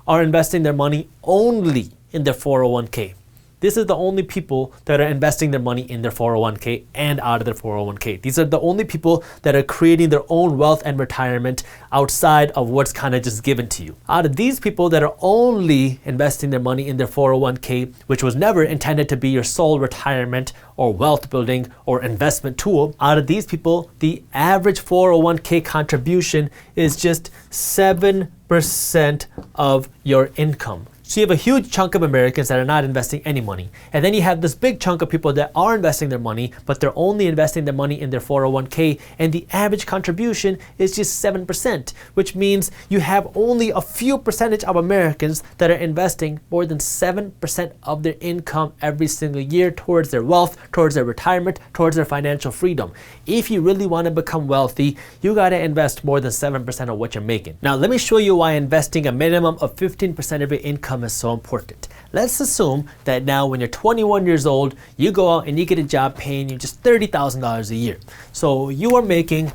are investing their money only in their 401k. This is the only people that are investing their money in their 401k and out of their 401k. These are the only people that are creating their own wealth and retirement outside of what's kind of just given to you. Out of these people that are only investing their money in their 401k, which was never intended to be your sole retirement or wealth building or investment tool, out of these people, the average 401k contribution is just 7% of your income. So you have a huge chunk of Americans that are not investing any money. And then you have this big chunk of people that are investing their money, but they're only investing their money in their 401k, and the average contribution is just 7%, which means you have only a few percentage of Americans that are investing more than 7% of their income every single year towards their wealth, towards their retirement, towards their financial freedom. If you really want to become wealthy, you got to invest more than 7% of what you're making. Now, let me show you why investing a minimum of 15% of your income is so important. Let's assume that now when you're 21 years old, you go out and you get a job paying you just $30,000 a year. So you are making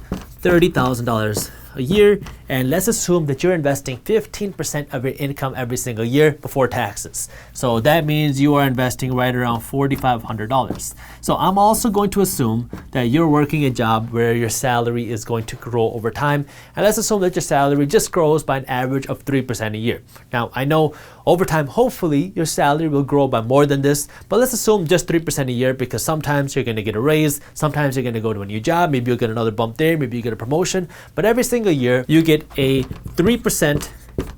$30,000 a year, and let's assume that you're investing 15% of your income every single year before taxes. So that means you are investing right around $4,500. So I'm also going to assume that you're working a job where your salary is going to grow over time, and let's assume that your salary just grows by an average of 3% a year. Now, I know over time, hopefully, your salary will grow by more than this, but let's assume just 3% a year, because sometimes you're going to get a raise, sometimes you're going to go to a new job, maybe you'll get another bump there, maybe you get a promotion, but every single year you get a 3%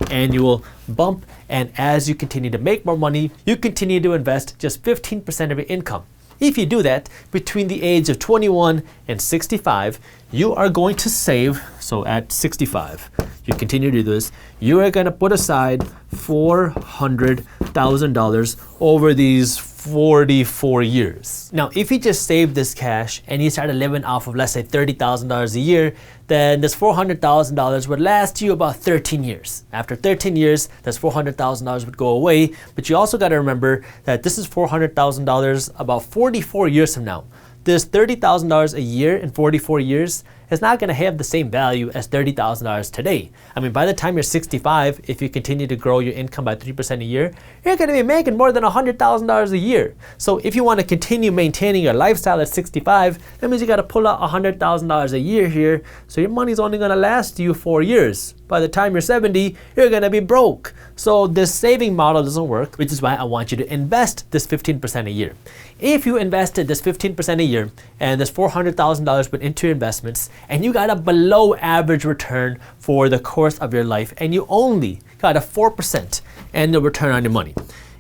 annual bump, and as you continue to make more money, you continue to invest just 15% of your income. If you do that between the age of 21 and 65, you are going to save, so at 65, you continue to do this, you are going to put aside $400,000 over these 44 years. Now, if you just save this cash and you started living off of, let's say, $30,000 a year, then this $400,000 would last you about 13 years. After 13 years, this $400,000 would go away, but you also got to remember that this is $400,000 about 44 years from now. This $30,000 a year in 44 years is not going to have the same value as $30,000 today. I mean, by the time you're 65, if you continue to grow your income by 3% a year, you're going to be making more than $100,000 a year. So if you want to continue maintaining your lifestyle at 65, that means you got to pull out $100,000 a year here. So your money's only going to last you 4 years. By the time you're 70, you're going to be broke. So this saving model doesn't work, which is why I want you to invest this 15% a year. If you invested this 15% a year and this $400,000 went into your investments, and you got a below average return for the course of your life, and you only got a 4% annual return on your money.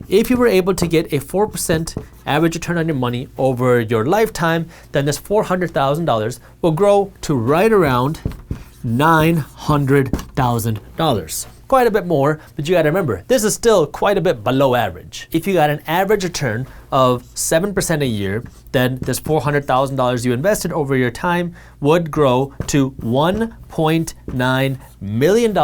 If you were able to get a 4% average return on your money over your lifetime, then this $400,000 will grow to right around $900,000. Quite a bit more, but you gotta remember, this is still quite a bit below average. If you got an average return of 7% a year, then this $400,000 you invested over your time would grow to $1.9 million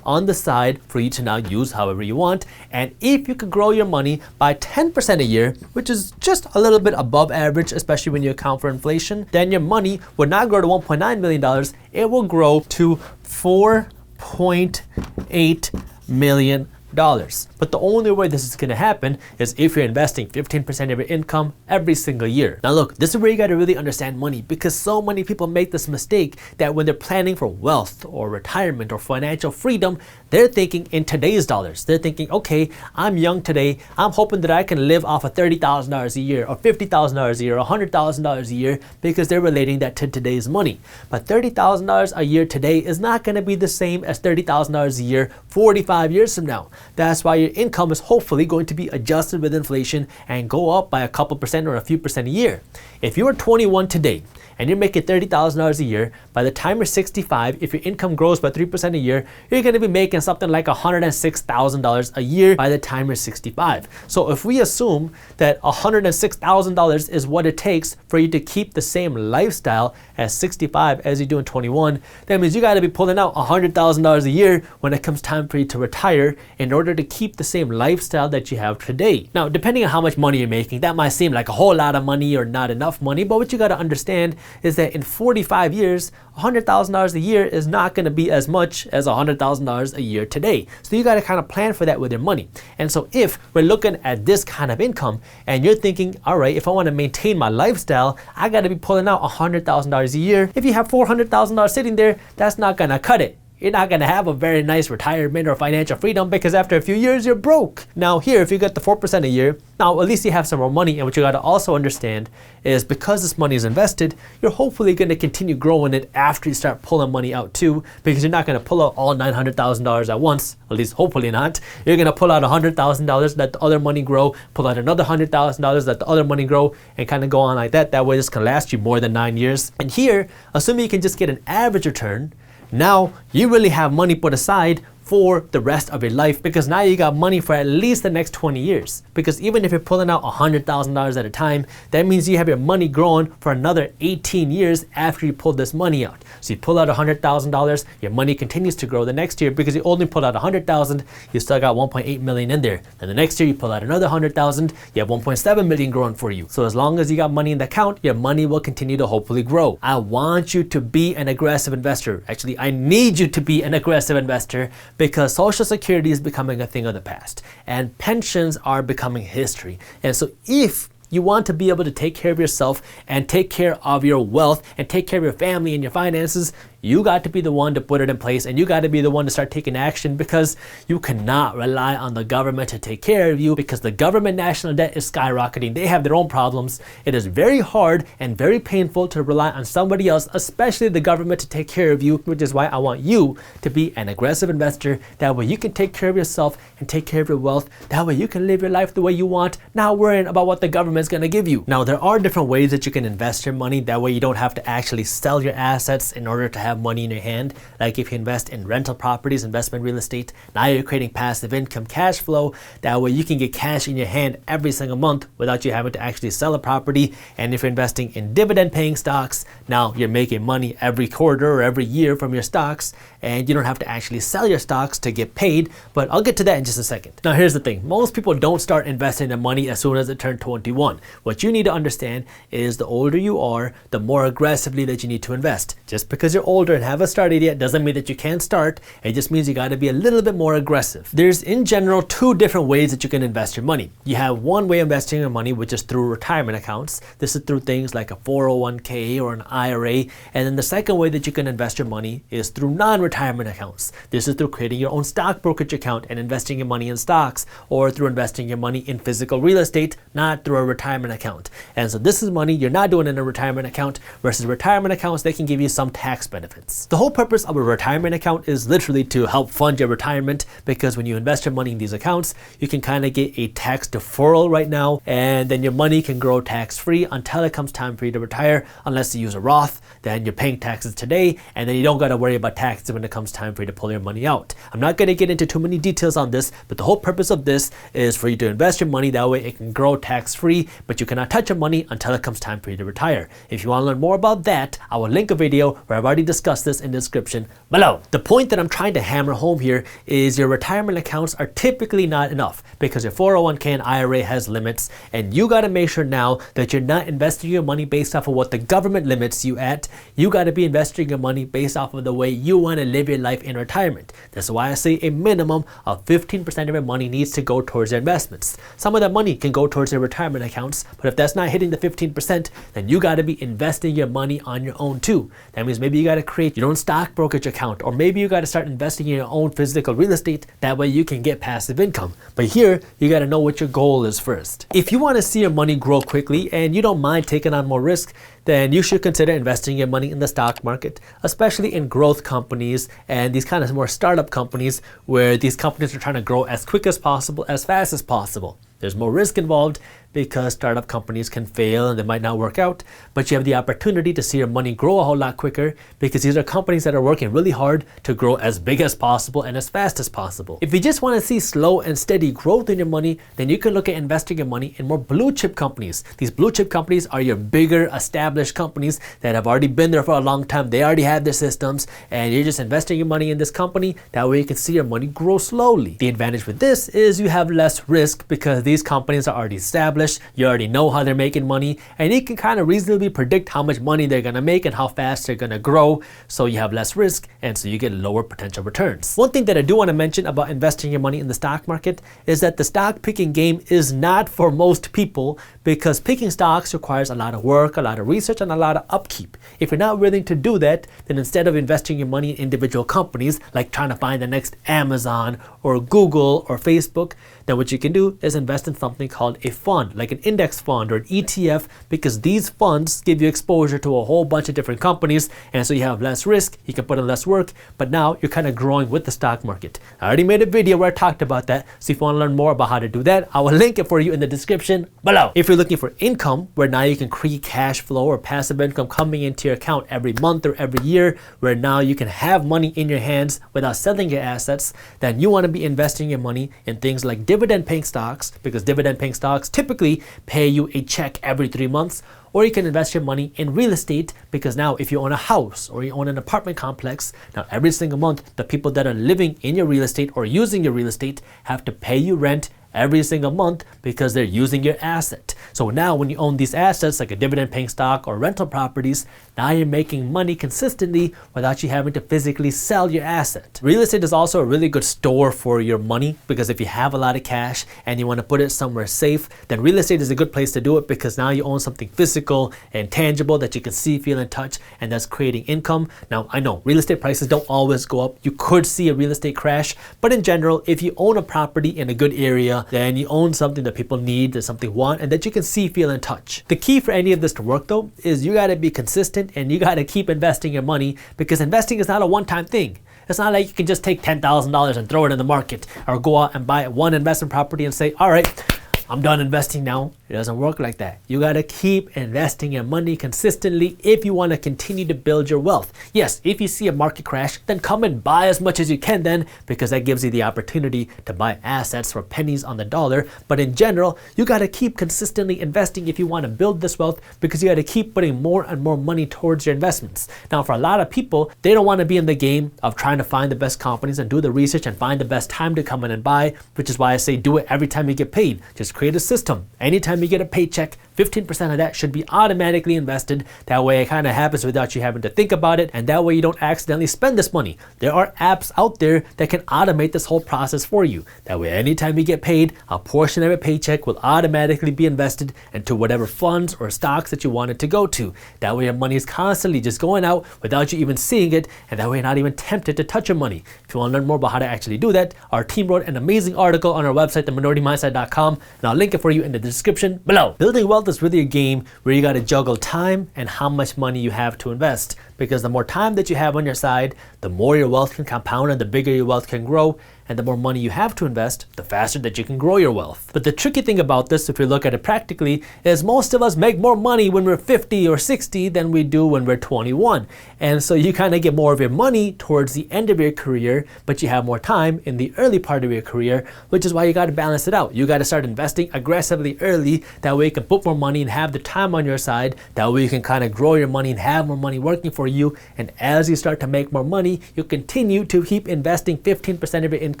on the side for you to now use however you want. And if you could grow your money by 10% a year, which is just a little bit above average, especially when you account for inflation, then your money would not grow to $1.9 million, it will grow to $4.8 million. But the only way this is going to happen is if you're investing 15% of your income every single year. Now look, this is where you got to really understand money, because so many people make this mistake that when they're planning for wealth or retirement or financial freedom, they're thinking in today's dollars. They're thinking, okay, I'm young today, I'm hoping that I can live off of $30,000 a year or $50,000 a year or $100,000 a year, because they're relating that to today's money. But $30,000 a year today is not going to be the same as $30,000 a year 45 years from now. That's why your income is hopefully going to be adjusted with inflation and go up by a couple percent or a few percent a year. If you are 21 today and you're making $30,000 a year, by the time you're 65, if your income grows by 3% a year, you're going to be making something like $106,000 a year by the time you're 65. So if we assume that $106,000 is what it takes for you to keep the same lifestyle at 65 as you do in 21, that means you got to be pulling out $100,000 a year when it comes time for you to retire in order to keep the same lifestyle that you have today. Now, depending on how much money you're making, that might seem like a whole lot of money or not enough money, but what you got to understand is that in 45 years, $100,000 a year is not going to be as much as $100,000 a year today. So you got to kind of plan for that with your money. And so if we're looking at this kind of income and you're thinking, all right, if I want to maintain my lifestyle, I got to be pulling out $100,000 a year. If you have $400,000 sitting there, that's not going to cut it. You're not going to have a very nice retirement or financial freedom, because after a few years, you're broke. Now here, if you get the 4% a year, now at least you have some more money. And what you got to also understand is, because this money is invested, you're hopefully going to continue growing it after you start pulling money out too, because you're not going to pull out all $900,000 at once, at least hopefully not. You're going to pull out $100,000, let the other money grow, pull out another $100,000, let the other money grow, and kind of go on like that. That way this can last you more than 9 years. And here, assuming you can just get an average return, now you really have money put aside for the rest of your life, because now you got money for at least the next 20 years. Because even if you're pulling out $100,000 at a time, that means you have your money growing for another 18 years after you pull this money out. So you pull out $100,000, your money continues to grow the next year because you only pulled out $100,000, you still got $1.8 million in there. Then the next year you pull out another $100,000, you have $1.7 million growing for you. So as long as you got money in the account, your money will continue to hopefully grow. I want you to be an aggressive investor. Actually, I need you to be an aggressive investor, because Social Security is becoming a thing of the past and pensions are becoming history. And so if you want to be able to take care of yourself and take care of your wealth and take care of your family and your finances, you got to be the one to put it in place, and you got to be the one to start taking action, because you cannot rely on the government to take care of you, because the government national debt is skyrocketing. They have their own problems. It is very hard and very painful to rely on somebody else, especially the government, to take care of you, which is why I want you to be an aggressive investor. That way you can take care of yourself and take care of your wealth. That way you can live your life the way you want, not worrying about what the government's going to give you. Now, there are different ways that you can invest your money. That way you don't have to actually sell your assets in order to have money in your hand. Like if you invest in rental properties, investment real estate, now you're creating passive income, cash flow. That way you can get cash in your hand every single month without you having to actually sell a property. And if you're investing in dividend paying stocks, now you're making money every quarter or every year from your stocks, and you don't have to actually sell your stocks to get paid. But I'll get to that in just a second. Now here's the thing, most people don't start investing their money as soon as they turn 21. What you need to understand is the older you are, the more aggressively that you need to invest. Just because you're older and haven't started yet doesn't mean that you can't start. It just means you got to be a little bit more aggressive. There's in general two different ways that you can invest your money. You have one way of investing your money, which is through retirement accounts. This is through things like a 401k or an IRA. And then the second way that you can invest your money is through non-retirement accounts. This is through creating your own stock brokerage account and investing your money in stocks, or through investing your money in physical real estate, not through a retirement account. And so this is money you're not doing in a retirement account, versus retirement accounts, they can give you some tax benefits. The whole purpose of a retirement account is literally to help fund your retirement, because when you invest your money in these accounts, you can kind of get a tax deferral right now, and then your money can grow tax-free until it comes time for you to retire. Unless you use a Roth, then you're paying taxes today, and then you don't got to worry about taxes when it comes time for you to pull your money out. I'm not going to get into too many details on this, but the whole purpose of this is for you to invest your money. That way it can grow tax-free, but you cannot touch your money until it comes time for you to retire. If you want to learn more about that, I will link a video where I've already discussed this in the description below. The point that I'm trying to hammer home here is your retirement accounts are typically not enough, because your 401k and IRA has limits, and you got to make sure now that you're not investing your money based off of what the government limits you at. You got to be investing your money based off of the way you want to live your life in retirement. That's why I say a minimum of 15% of your money needs to go towards your investments. Some of that money can go towards your retirement accounts, but if that's not hitting the 15%, then you got to be investing your money on your own too. That means maybe you got to create your own stock brokerage account, or maybe you got to start investing in your own physical real estate. That way you can get passive income. But here, you got to know what your goal is first. If you want to see your money grow quickly and you don't mind taking on more risk, then you should consider investing your money in the stock market, especially in growth companies and these kind of more startup companies, where these companies are trying to grow as quick as possible, as fast as possible. There's more risk involved because startup companies can fail and they might not work out, but you have the opportunity to see your money grow a whole lot quicker, because these are companies that are working really hard to grow as big as possible and as fast as possible. If you just want to see slow and steady growth in your money, then you can look at investing your money in more blue chip companies. These blue chip companies are your bigger established companies that have already been there for a long time. They already have their systems, and you're just investing your money in this company. That way you can see your money grow slowly. The advantage with this is you have less risk, because these companies are already established. You already know how they're making money, and you can kind of reasonably predict how much money they're going to make and how fast they're going to grow. So you have less risk, and so you get lower potential returns. One thing that I do want to mention about investing your money in the stock market is that the stock picking game is not for most people, because picking stocks requires a lot of work, a lot of research, and a lot of upkeep. If you're not willing to do that, then instead of investing your money in individual companies, like trying to find the next Amazon or Google or Facebook, then what you can do is invest invest in something called a fund, like an index fund or an ETF, because these funds give you exposure to a whole bunch of different companies, and so you have less risk, you can put in less work, but now you're kind of growing with the stock market. I already made a video where I talked about that, so if you want to learn more about how to do that, I will link it for you in the description below. If you're looking for income, where now you can create cash flow or passive income coming into your account every month or every year, where now you can have money in your hands without selling your assets, then you want to be investing your money in things like dividend paying stocks, because dividend paying stocks typically pay you a check every 3 months. Or you can invest your money in real estate, because now if you own a house or you own an apartment complex, now every single month the people that are living in your real estate or using your real estate have to pay you rent every single month because they're using your asset. So now when you own these assets like a dividend paying stock or rental properties, now you're making money consistently without you having to physically sell your asset. Real estate is also a really good store for your money, because if you have a lot of cash and you want to put it somewhere safe, then real estate is a good place to do it, because now you own something physical and tangible that you can see, feel, and touch, and that's creating income. Now I know real estate prices don't always go up. You could see a real estate crash, but in general, if you own a property in a good area, then you own something that people need, that something want, and that you can see, feel, and touch. The key for any of this to work though is you got to be consistent and you got to keep investing your money, because investing is not a one-time thing. It's not like you can just take $10,000 and throw it in the market, or go out and buy one investment property and say, all right, I'm done investing now. It doesn't work like that. You got to keep investing your money consistently if you want to continue to build your wealth. Yes, if you see a market crash, then come and buy as much as you can then, because that gives you the opportunity to buy assets for pennies on the dollar. But in general, you got to keep consistently investing if you want to build this wealth, because you got to keep putting more and more money towards your investments. Now, for a lot of people, they don't want to be in the game of trying to find the best companies and do the research and find the best time to come in and buy, which is why I say do it every time you get paid. Just create a system. Anytime you get a paycheck, 15% of that should be automatically invested. That way it kind of happens without you having to think about it, and that way you don't accidentally spend this money. There are apps out there that can automate this whole process for you. That way anytime you get paid, a portion of your paycheck will automatically be invested into whatever funds or stocks that you want it to go to. That way your money is constantly just going out without you even seeing it, and that way you're not even tempted to touch your money. If you want to learn more about how to actually do that, our team wrote an amazing article on our website, theminoritymindset.com, and I'll link it for you in the description below. Building wealth is really a game where you got to juggle time and how much money you have to invest, because the more time that you have on your side, the more your wealth can compound and the bigger your wealth can grow, and the more money you have to invest, the faster that you can grow your wealth. But the tricky thing about this, if you look at it practically, is most of us make more money when we're 50 or 60 than we do when we're 21. And so you kind of get more of your money towards the end of your career, but you have more time in the early part of your career, which is why you got to balance it out. You got to start investing aggressively early. That way you can put more money and have the time on your side. That way you can kind of grow your money and have more money working for you. And as you start to make more money, you continue to keep investing 15% of your income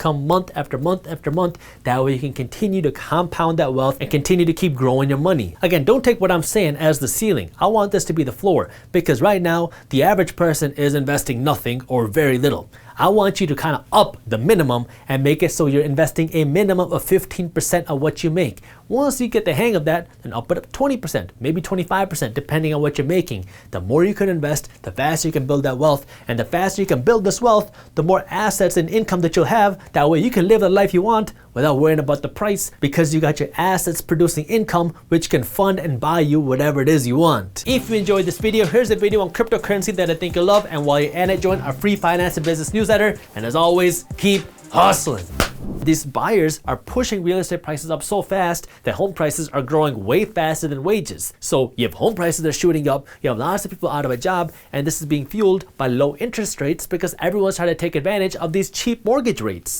month after month after month. That way you can continue to compound that wealth and continue to keep growing your money. Again, don't take what I'm saying as the ceiling. I want this to be the floor, because right now the average person is investing nothing or very little. I want you to kind of up the minimum and make it so you're investing a minimum of 15% of what you make. Once you get the hang of that, then up it up 20%, maybe 25%, depending on what you're making. The more you can invest, the faster you can build that wealth. And the faster you can build this wealth, the more assets and income that you'll have. That way you can live the life you want without worrying about the price, because you got your assets producing income, which can fund and buy you whatever it is you want. If you enjoyed this video, here's a video on cryptocurrency that I think you'll love. And while you're at it, join our free finance and business newsletter. And as always, keep hustling. These buyers are pushing real estate prices up so fast that home prices are growing way faster than wages. So you have home prices that are shooting up, you have lots of people out of a job, and this is being fueled by low interest rates, because everyone's trying to take advantage of these cheap mortgage rates.